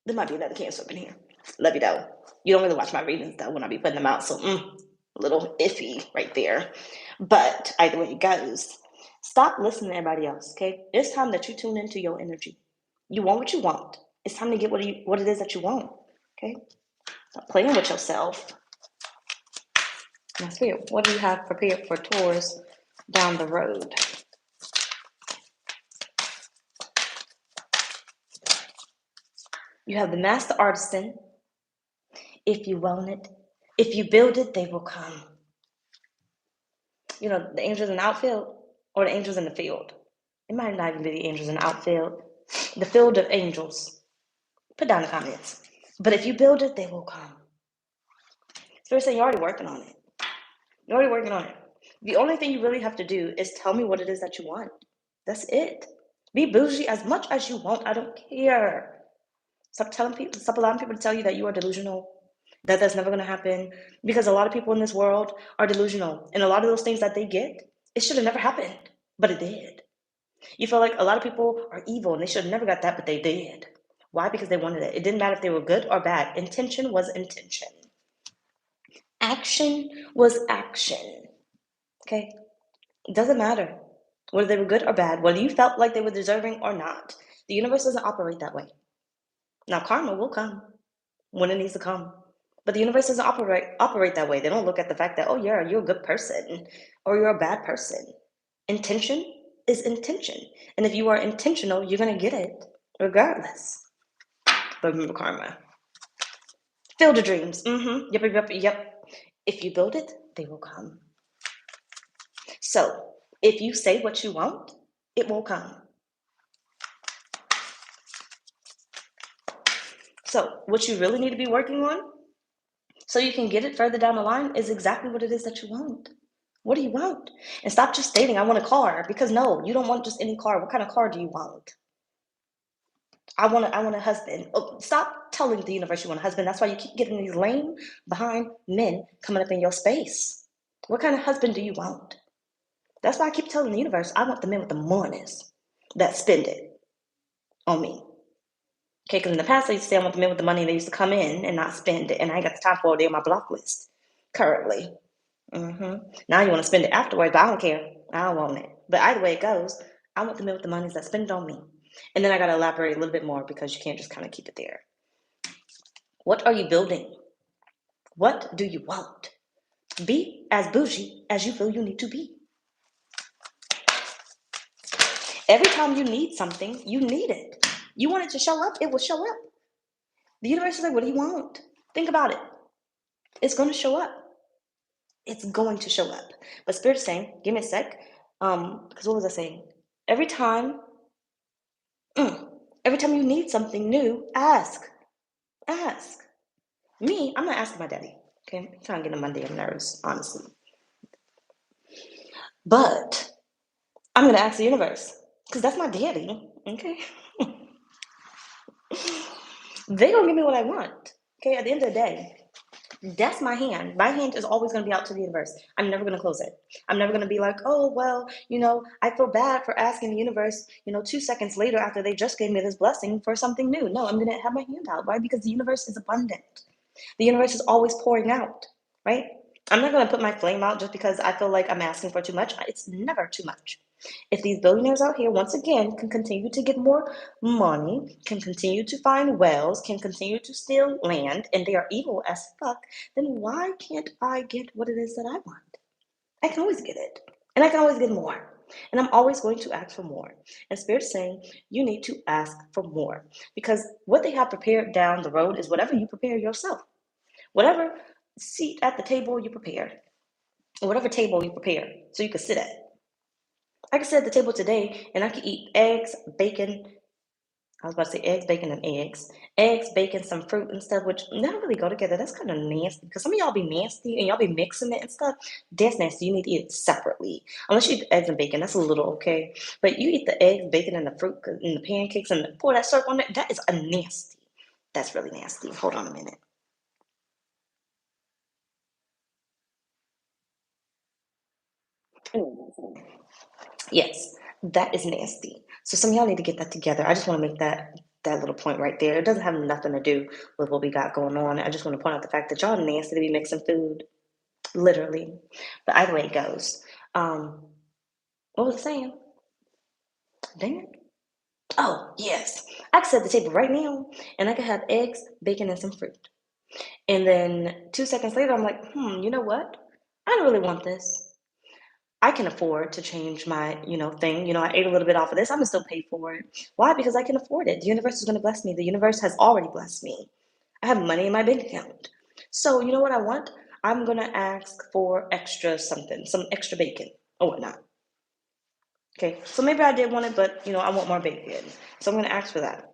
There might be another Cancer up in here. Love you though. You don't really watch my readings though when I be putting them out, so a little iffy right there. But either way it goes, stop listening to everybody else, okay? It's time that you tune into your energy. You want what you want. It's time to get what it is that you want, okay? Stop playing with yourself. Now, Spirit, what do you have prepared for Taurus down the road? You have the Master Artisan. If you want it, if you build it, they will come. You know, the angels in the outfield or the angels in the field. It might not even be the angels in the outfield. The field of angels. Put down in the comments. But if you build it, they will come. Spirit saying you're already working on it. You're already working on it. The only thing you really have to do is tell me what it is that you want. That's it. Be bougie as much as you want. I don't care. Stop allowing people to tell you that you are delusional, that that's never going to happen. Because a lot of people in this world are delusional. And a lot of those things that they get, it should have never happened. But it did. You feel like a lot of people are evil and they should have never got that, but they did. Why? Because they wanted it. It didn't matter if they were good or bad. Intention was intention. Action was action. Okay? It doesn't matter whether they were good or bad, whether you felt like they were deserving or not. The universe doesn't operate that way. Now, karma will come when it needs to come. But the universe doesn't operate that way. They don't look at the fact that, oh yeah, you're a good person or you're a bad person. Intention is intention. And if you are intentional, you're gonna get it regardless. But remember karma. Field of dreams. Yep. If you build it, they will come. So if you say what you want, it will come. So what you really need to be working on so you can get it further down the line is exactly what it is that you want. What do you want? And stop just stating, I want a car, because no, you don't want just any car. What kind of car do you want? I want a husband. Oh, stop telling the universe you want a husband. That's why you keep getting these lame behind men coming up in your space. What kind of husband do you want? That's why I keep telling the universe, I want the men with the monies that spend it on me. Okay, because in the past I used to say I want the men with the money, they used to come in and not spend it, and I ain't got the time for it. They're on my block list currently. Now you want to spend it afterwards, but I don't care. I don't want it. But either way it goes, I want the men with the monies that spend it on me. And then I got to elaborate a little bit more because you can't just kind of keep it there. What are you building? What do you want? Be as bougie as you feel you need to be. Every time you need something, you need it. You want it to show up, it will show up. The universe is like, what do you want? Think about it. It's going to show up. It's going to show up. But Spirit's saying, give me a sec. Because what was I saying? Every time you need something new, ask. Ask. Me, I'm not asking my daddy. Okay, I'm trying to get on my damn nerves, honestly. But I'm gonna ask the universe, because that's my daddy. Okay. They gonna give me what I want. Okay, at the end of the day, that's my hand. My hand is always going to be out to the universe. I'm never going to close it. I'm never going to be like, oh, well, I feel bad for asking the universe, 2 seconds later after they just gave me this blessing for something new. No, I'm going to have my hand out. Why? Because the universe is abundant. The universe is always pouring out, right? I'm not going to put my flame out just because I feel like I'm asking for too much. It's never too much. If these billionaires out here, once again, can continue to get more money, can continue to find wells, can continue to steal land, and they are evil as fuck, then why can't I get what it is that I want? I can always get it. And I can always get more. And I'm always going to ask for more. And Spirit's saying you need to ask for more. Because what they have prepared down the road is whatever you prepare yourself. Whatever seat at the table you prepare, or whatever table you prepare, so you can sit at. I could sit at the table today and I could eat eggs, bacon. I was about to say eggs, bacon, and eggs. Eggs, bacon, some fruit and stuff, which don't really go together. That's kind of nasty because some of y'all be nasty and y'all be mixing it and stuff. That's nasty. You need to eat it separately. Unless you eat the eggs and bacon, that's a little okay. But you eat the eggs, bacon, and the fruit and the pancakes and pour that syrup on it. That is a nasty. That's really nasty. Hold on a minute. Yes, that is nasty. So some of y'all need to get that together. I just want to make that little point right there. It doesn't have nothing to do with what we got going on. I just want to point out the fact that y'all nasty to be mixing food, literally. But either way it goes. What was I saying? Dang it. Oh, yes. I could sit at the table right now and I could have eggs, bacon, and some fruit. And then 2 seconds later, I'm like, you know what? I don't really want this. I can afford to change my, thing. I ate a little bit off of this. I'm gonna still pay for it. Why? Because I can afford it. The universe is gonna bless me. The universe has already blessed me. I have money in my bank account. So you know what I want? I'm gonna ask for extra something, some extra bacon or whatnot. Okay. So maybe I did want it, but I want more bacon. So I'm gonna ask for that.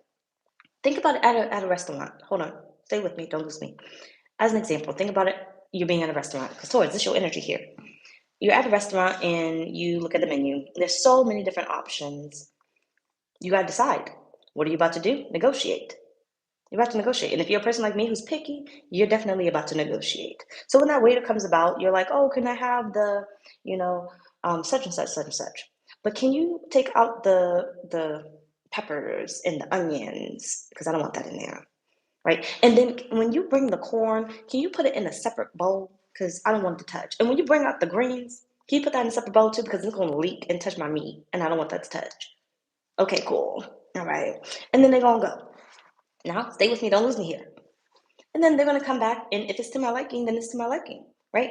Think about it at a restaurant. Hold on. Stay with me. Don't lose me. As an example, think about it. You're being at a restaurant. Because Taurus, this is your energy here. You're at a restaurant and you look at the menu. There's so many different options. You got to decide. What are you about to do? Negotiate. You're about to negotiate. And if you're a person like me who's picky, you're definitely about to negotiate. So when that waiter comes about, you're like, oh, can I have the, such and such, such and such. But can you take out the peppers and the onions? Because I don't want that in there. Right. And then when you bring the corn, can you put it in a separate bowl? Because I don't want it to touch. And when you bring out the greens, can you put that in a separate bowl too? Because it's going to leak and touch my meat. And I don't want that to touch. Okay, cool. All right. And then they're going to go. Now, stay with me. Don't lose me here. And then they're going to come back. And if it's to my liking, then it's to my liking. Right?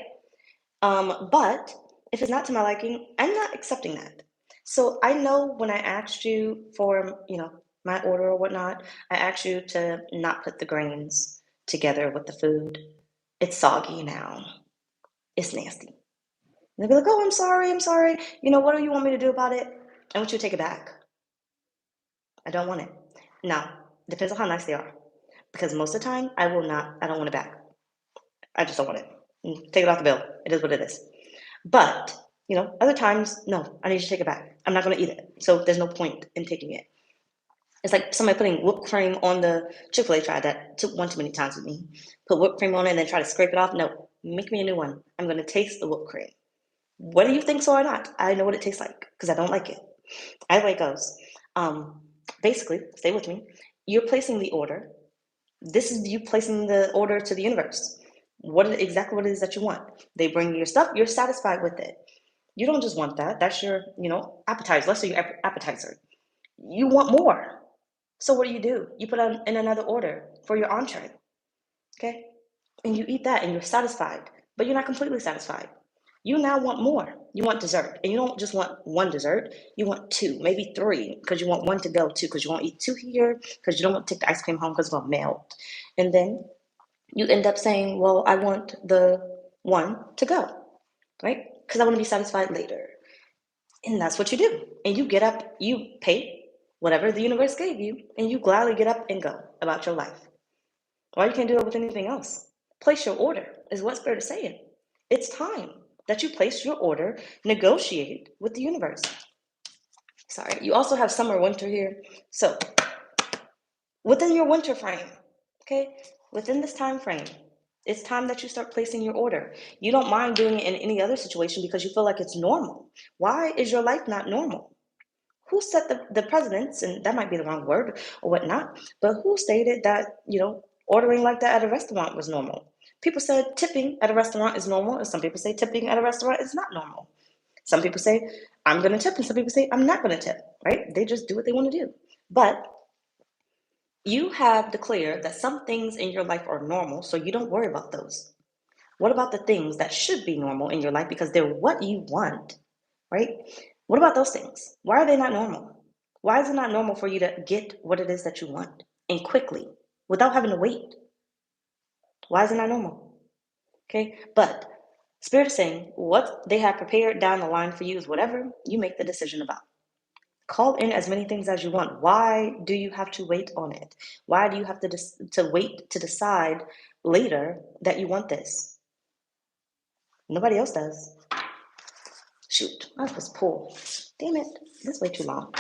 But if it's not to my liking, I'm not accepting that. So I know when I asked you for, my order or whatnot, I asked you to not put the grains together with the food. It's soggy now. It's nasty. And they'll be like, oh, I'm sorry, I'm sorry. What do you want me to do about it? I want you to take it back. I don't want it. Now, depends on how nice they are. Because most of the time, I don't want it back. I just don't want it. Take it off the bill. It is what it is. But, other times, no, I need you to take it back. I'm not going to eat it. So there's no point in taking it. It's like somebody putting whipped cream on the Chick-fil-A tried that took one too many times with me. Put whipped cream on it and then try to scrape it off. No, make me a new one. I'm going to taste the whipped cream. Whether you think so or not, I know what it tastes like because I don't like it. Either way it goes. Basically, stay with me. You're placing the order. This is you placing the order to the universe. Exactly what it is that you want. They bring you your stuff. You're satisfied with it. You don't just want that. That's your, appetizer. Let's say your appetizer. You want more. So what do? You put in another order for your entree. Okay? And you eat that and you're satisfied. But you're not completely satisfied. You now want more. You want dessert. And you don't just want one dessert. You want two, maybe three, because you want one to go too, because you won't eat two here, because you don't want to take the ice cream home because it's going to melt. And then you end up saying, well, I want the one to go, right? Because I want to be satisfied later. And that's what you do. And you get up, you pay whatever the universe gave you, and you gladly get up and go about your life. Why you can't do it with anything else? Place your order is what Spirit is saying. It's time that you place your order, negotiate with the universe. Sorry, you also have summer, winter here. So within your winter frame, okay, within this time frame, it's time that you start placing your order. You don't mind doing it in any other situation because you feel like it's normal. Why is your life not normal? Who set the precedents, and that might be the wrong word or whatnot, but who stated that, ordering like that at a restaurant was normal? People said tipping at a restaurant is normal, and some people say tipping at a restaurant is not normal. Some people say, I'm going to tip, and some people say, I'm not going to tip, right? They just do what they want to do. But you have declared that some things in your life are normal, so you don't worry about those. What about the things that should be normal in your life because they're what you want, right? What about those things? Why are they not normal? Why is it not normal for you to get what it is that you want and quickly without having to wait? Why is it not normal? Okay, but Spirit is saying what they have prepared down the line for you is whatever you make the decision about. Call in as many things as you want. Why do you have to wait on it? Why do you have to wait to decide later that you want this? Nobody else does. Shoot, I was supposed to pull. Damn it, this is way too long.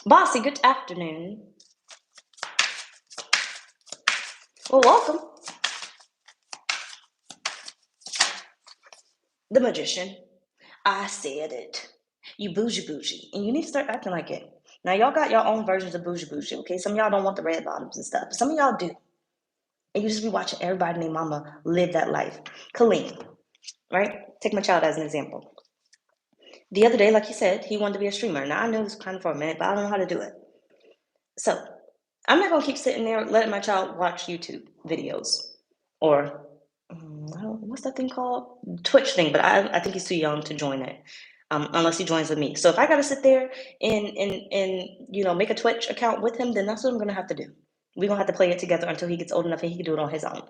Bossy, good afternoon. Well, welcome. The magician. I said it. You bougie. And you need to start acting like it. Now, y'all got your own versions of bougie, okay? Some of y'all don't want the red bottoms and stuff, but some of y'all do. And you just be watching everybody named mama live that life. Kaleem, right? Take my child as an example. The other day, like he said, he wanted to be a streamer. Now, I know this kind of for a minute, but I don't know how to do it. So, I'm not going to keep sitting there letting my child watch YouTube videos or what's that thing called? Twitch thing, but I think he's too young to join it. Unless he joins with me. So if I gotta sit there and make a Twitch account with him, then that's what I'm gonna have to do. We're gonna have to play it together until he gets old enough and he can do it on his own.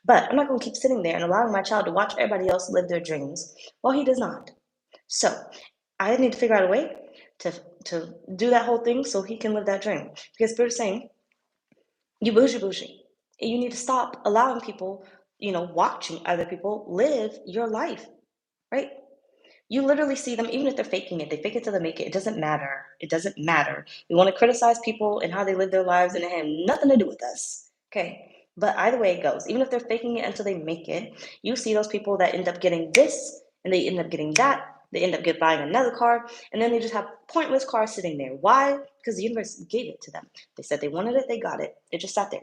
But I'm not gonna keep sitting there and allowing my child to watch everybody else live their dreams while he does not. So I need to figure out a way to do that whole thing so he can live that dream. Because Spirit's saying, you bougie. And you need to stop allowing people, watching other people live your life, right? You literally see them, even if they're faking it, they fake it till they make it. It doesn't matter. It doesn't matter. We want to criticize people and how they live their lives, and it has nothing to do with us. Okay. But either way it goes, even if they're faking it until they make it, you see those people that end up getting this and they end up getting that. They end up buying another car, and then they just have pointless cars sitting there. Why? Because the universe gave it to them. They said they wanted it, they got it. It just sat there.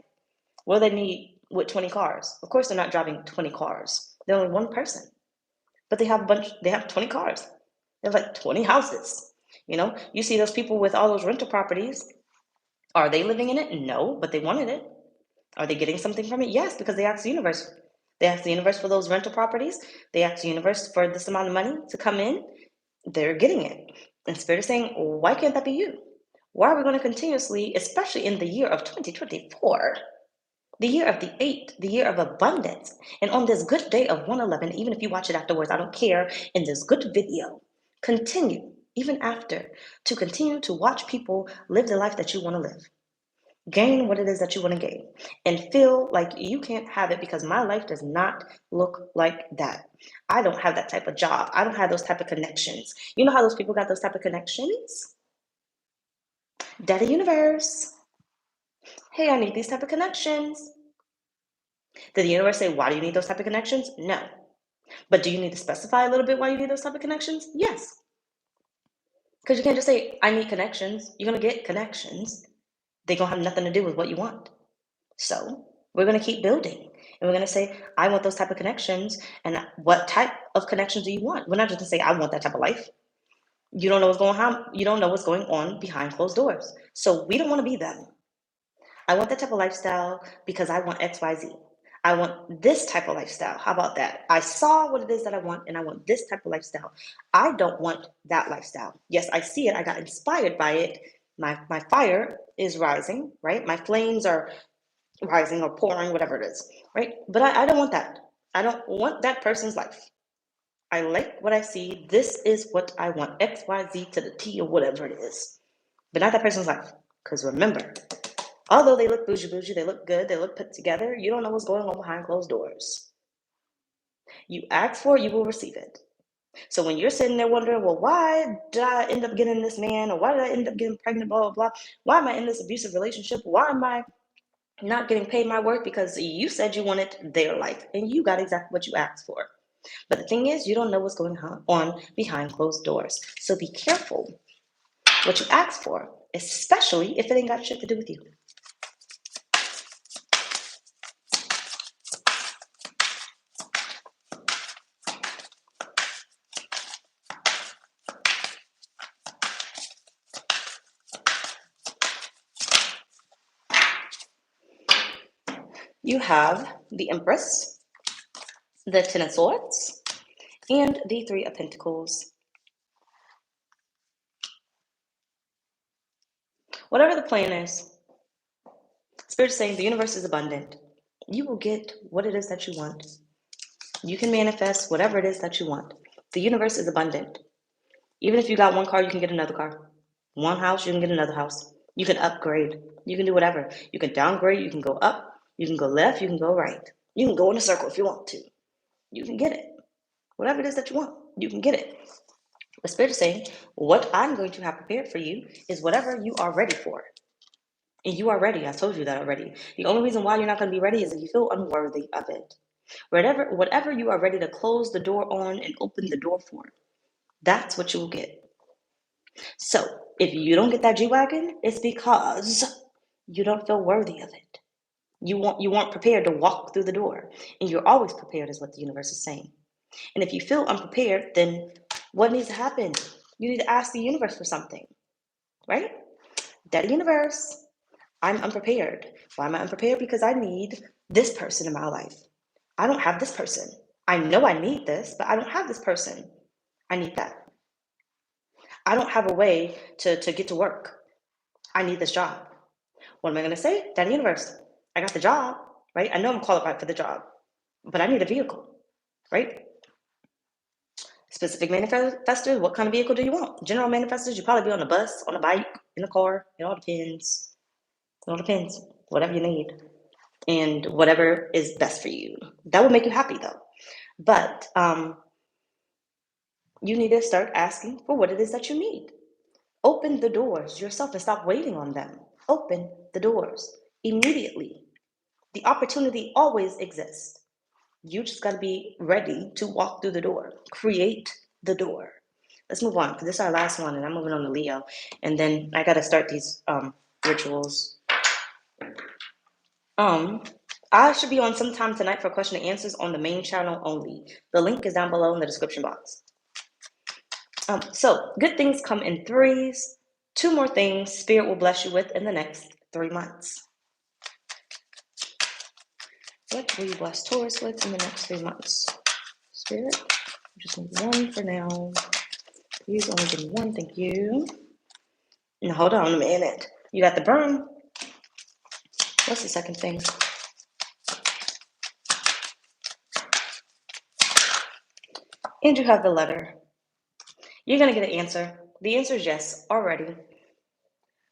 What do they need with 20 cars. Of course, they're not driving 20 cars. They're only one person, but they have 20 cars. They have like 20 houses. You see those people with all those rental properties. Are they living in it? No, but they wanted it. Are they getting something from it? Yes, because they asked the universe. They asked the universe for those rental properties. They asked the universe for this amount of money to come in. They're getting it. And Spirit is saying, why can't that be you? Why are we going to continuously, especially in the year of 2024, the year of the 8, the year of abundance, and on this good day of 111, even if you watch it afterwards, I don't care, in this good video, continue, even after, to continue to watch people live the life that you want to live. Gain what it is that you want to gain, and feel like you can't have it because my life does not look like that. I don't have that type of job. I don't have those type of connections. You know how those people got those type of connections? Daddy Universe. Hey, I need these type of connections. Did the universe say, why do you need those type of connections? No. But do you need to specify a little bit why you need those type of connections? Yes. Because you can't just say, I need connections. You're going to get connections. They're going to have nothing to do with what you want. So we're going to keep building. And we're going to say, I want those type of connections. And what type of connections do you want? We're not just going to say, I want that type of life. You don't know what's going on. You don't know what's going on behind closed doors. So we don't want to be them. I want that type of lifestyle because I want XYZ. I want this type of lifestyle. How about that? I saw what it is that I want, and I want this type of lifestyle. I don't want that lifestyle. Yes, I see it. I got inspired by it. My fire is rising, right? My flames are rising or pouring, whatever it is, right? But I don't want that. I don't want that person's life. I like what I see. This is what I want. X, Y, Z to the T or whatever it is. But not that person's life. Because remember, although they look bougie, they look good, they look put together, you don't know what's going on behind closed doors. You ask for it, you will receive it. So when you're sitting there wondering, well, why did I end up getting this man? Or why did I end up getting pregnant, blah, blah, blah? Why am I in this abusive relationship? Why am I not getting paid my worth? Because you said you wanted their life and you got exactly what you asked for. But the thing is, you don't know what's going on behind closed doors. So be careful what you ask for, especially if it ain't got shit to do with you. You have the Empress, the Ten of Swords, and the Three of Pentacles. Whatever the plan is, Spirit is saying the universe is abundant. You will get what it is that you want. You can manifest whatever it is that you want. The universe is abundant. Even if you got one car, you can get another car. One house, you can get another house. You can upgrade. You can do whatever. You can downgrade. You can go up. You can go left. You can go right. You can go in a circle if you want to. You can get it. Whatever it is that you want, you can get it. The Spirit is saying, what I'm going to have prepared for you is whatever you are ready for. And you are ready. I told you that already. The only reason why you're not going to be ready is if you feel unworthy of it. Whatever you are ready to close the door on and open the door for, that's what you will get. So if you don't get that G-Wagon, it's because you don't feel worthy of it. You weren't prepared to walk through the door. And you're always prepared is what the universe is saying. And if you feel unprepared, then what needs to happen? You need to ask the universe for something, right? Daddy Universe, I'm unprepared. Why am I unprepared? Because I need this person in my life. I don't have this person. I know I need this, but I don't have this person. I need that. I don't have a way to get to work. I need this job. What am I going to say? Daddy Universe, I got the job, right? I know I'm qualified for the job, but I need a vehicle, right? Specific manifestors, what kind of vehicle do you want? General manifestors, you probably be on a bus, on a bike, in a car. It all depends. It all depends. Whatever you need. And whatever is best for you. That will make you happy though. But you need to start asking for what it is that you need. Open the doors yourself and stop waiting on them. Open the doors immediately. The opportunity always exists. You just got to be ready to walk through the door. Create the door. Let's move on because this is our last one and I'm moving on to Leo. And then I got to start these rituals. I should be on sometime tonight for question and answers on the main channel only. The link is down below in the description box. So good things come in threes. 2 more things Spirit will bless you with in the next 3 months. What will you bless Taurus with in the next 3 months? Spirit, just need 1 for now. Please only give me 1, thank you. Now hold on a minute. You got the burn. What's the second thing? And you have the letter. You're going to get an answer. The answer is yes, already.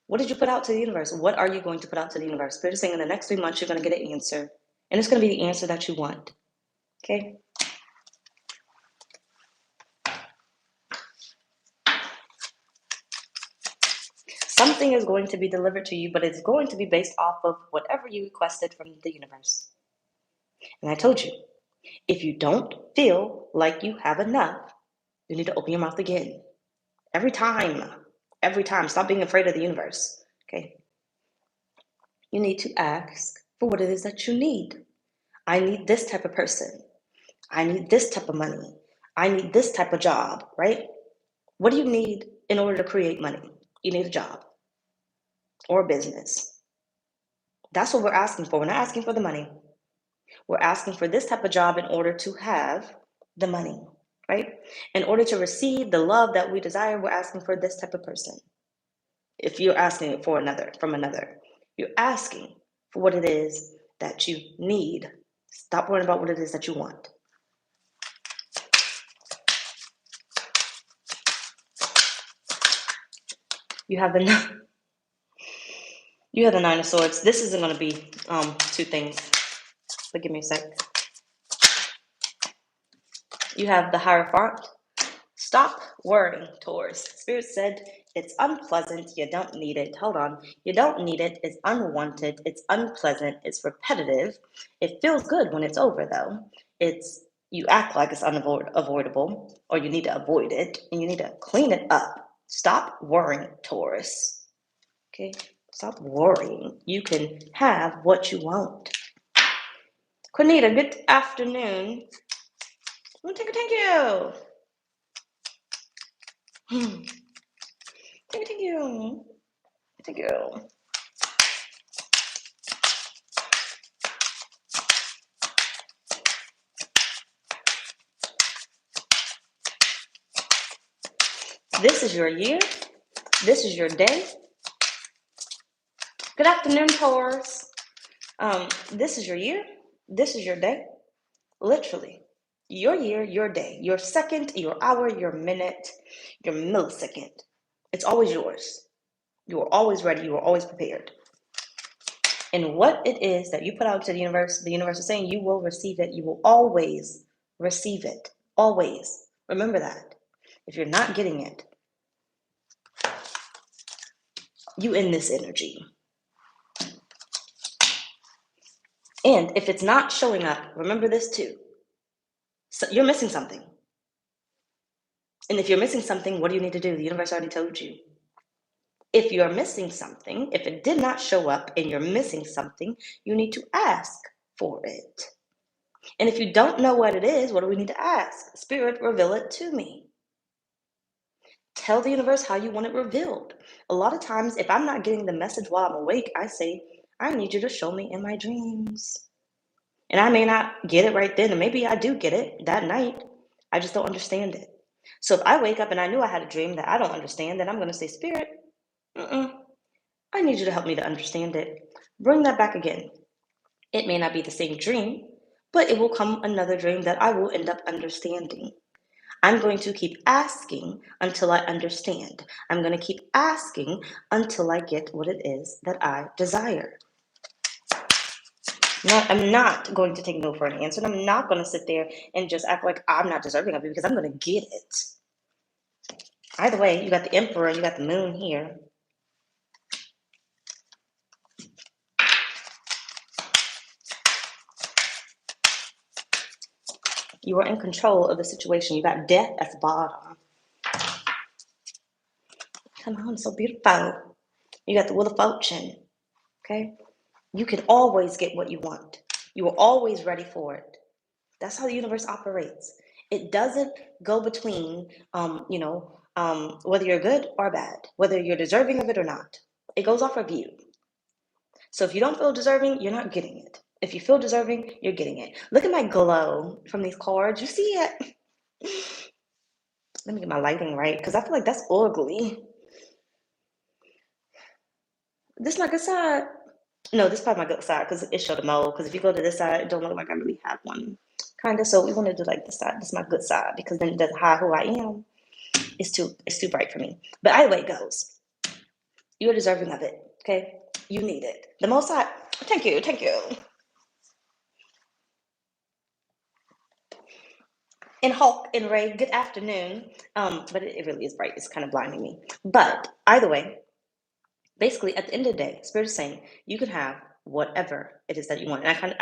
What did you put out to the universe? What are you going to put out to the universe? Spirit is saying in the next 3 months, you're going to get an answer. And it's going to be the answer that you want. Okay? Something is going to be delivered to you, but it's going to be based off of whatever you requested from the universe. And I told you, if you don't feel like you have enough, you need to open your mouth again. Every time. Stop being afraid of the universe. Okay? You need to ask for what it is that you need. I need this type of person. I need this type of money. I need this type of job, right? What do you need in order to create money? You need a job or a business. That's what we're asking for. We're not asking for the money. We're asking for this type of job in order to have the money, right? In order to receive the love that we desire, we're asking for this type of person. If you're asking for from another, you're asking for what it is that you need. Stop worrying about what it is that you want. You have the 9 of Swords. This isn't going to be 2 things. But give me a sec. You have the Hierophant. Stop worrying, Taurus. Spirit said it's unpleasant. You don't need it. Hold on. You don't need it. It's unwanted. It's unpleasant. It's repetitive. It feels good when it's over, though. You act like it's unavoidable, or you need to avoid it, and you need to clean it up. Stop worrying, Taurus. Okay? Stop worrying. You can have what you want. Quinita, good afternoon. Thank you. Thank you. Thank you. This is your year. This is your day. Good afternoon, Taurus. This is your year. This is your day. Literally. Your year, your day, your second, your hour, your minute, your millisecond. It's always yours. You are always ready. You are always prepared. And what it is that you put out to the universe is saying you will receive it. You will always receive it. Always. Remember that. If you're not getting it, you in this energy. And if it's not showing up, remember this too. So you're missing something. And if you're missing something, what do you need to do? The universe already told you. If you're missing something, if it did not show up and you're missing something, you need to ask for it. And if you don't know what it is, what do we need to ask? Spirit, reveal it to me. Tell the universe how you want it revealed. A lot of times, if I'm not getting the message while I'm awake, I say, I need you to show me in my dreams. And I may not get it right then, and maybe I do get it that night. I just don't understand it. So if I wake up and I knew I had a dream that I don't understand, then I'm going to say, Spirit, I need you to help me to understand it. Bring that back again. It may not be the same dream, but it will come another dream that I will end up understanding. I'm going to keep asking until I understand. I'm going to keep asking until I get what it is that I desire. No, I'm not going to take no for an answer. And I'm not going to sit there and just act like I'm not deserving of it because I'm going to get it. Either way, you got the Emperor, you got the Moon here. You are in control of the situation. You got Death at the bottom. Come on, so beautiful. You got the Wheel of Fortune. Okay? You can always get what you want. You are always ready for it. That's how the universe operates. It doesn't go between, whether you're good or bad, whether you're deserving of it or not. It goes off of you. So if you don't feel deserving, you're not getting it. If you feel deserving, you're getting it. Look at my glow from these cards. You see it? Let me get my lighting right, because I feel like that's ugly. This is my good side. No, this is probably my good side because it showed a mole. Because if you go to this side, it don't look like I really have one. Kind of. So we want to do like this side. This is my good side because then it doesn't hide who I am. It's too bright for me. But either way it goes, you are deserving of it. Okay, you need it. The most high. Thank you. And Hulk and Ray, good afternoon. But it really is bright. It's kind of blinding me. But either way, basically at the end of the day, Spirit is saying you can have whatever it is that you want. And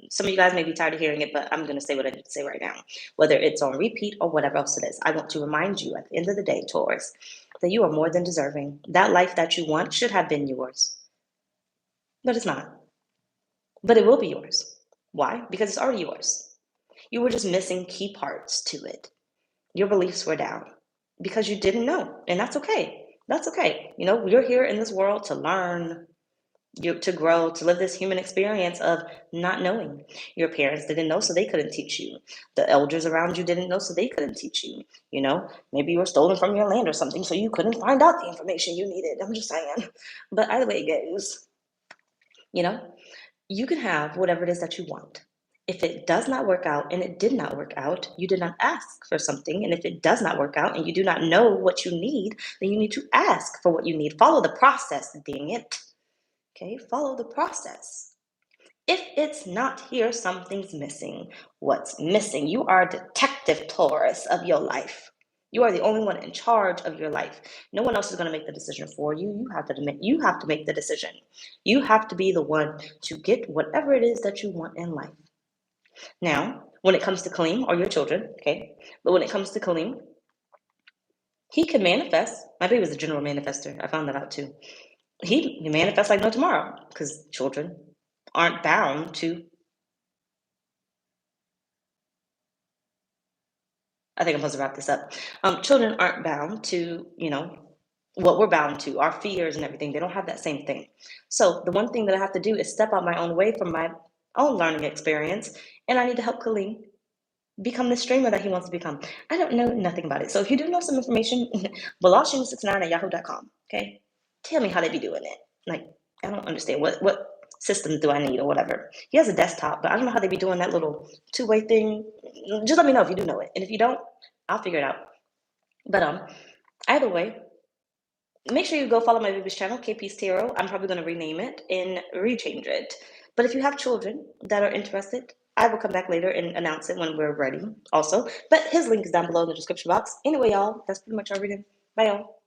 some of you guys may be tired of hearing it, but I'm going to say what I need to say right now, whether it's on repeat or whatever else it is. I want to remind you at the end of the day, Taurus, that you are more than deserving. That life that you want should have been yours, but it's not. But it will be yours. Why? Because it's already yours. You were just missing key parts to it. Your beliefs were down because you didn't know, and that's okay. That's okay. You're here in this world to learn, to grow, to live this human experience of not knowing. Your parents didn't know, so they couldn't teach you. The elders around you didn't know, so they couldn't teach you. Maybe you were stolen from your land or something, so you couldn't find out the information you needed. I'm just saying. But either way it goes, you know, you can have whatever it is that you want. If it does not work out and it did not work out, you did not ask for something. And if it does not work out and you do not know what you need, then you need to ask for what you need. Follow the process, dang it. Okay, follow the process. If it's not here, something's missing. What's missing? You are a detective, Taurus, of your life. You are the only one in charge of your life. No one else is going to make the decision for you. You have to make the decision. You have to be the one to get whatever it is that you want in life. Now, when it comes to Kaleem or your children, okay, but when it comes to Kaleem, he can manifest. My baby was a general manifester. I found that out too. He manifests like no tomorrow because children aren't bound to. I think I'm supposed to wrap this up. Children aren't bound to, what we're bound to, our fears and everything. They don't have that same thing. So the one thing that I have to do is step out my own way from my own learning experience, and I need to help Kaleem become the streamer that he wants to become. I don't know nothing about it. So if you do know some information, blahscrystalsale@yahoo.com. Okay, tell me how they be doing it. Like, I don't understand what systems do I need or whatever. He has a desktop, but I don't know how they be doing that little two-way thing. Just let me know if you do know it, and if you don't, I'll figure it out. But either way, make sure you go follow my baby's channel, KP's Tarot. I'm probably going to rename it and rechange it. But if you have children that are interested, I will come back later and announce it when we're ready also. But his link is down below in the description box. Anyway, y'all, that's pretty much our reading. Bye, y'all.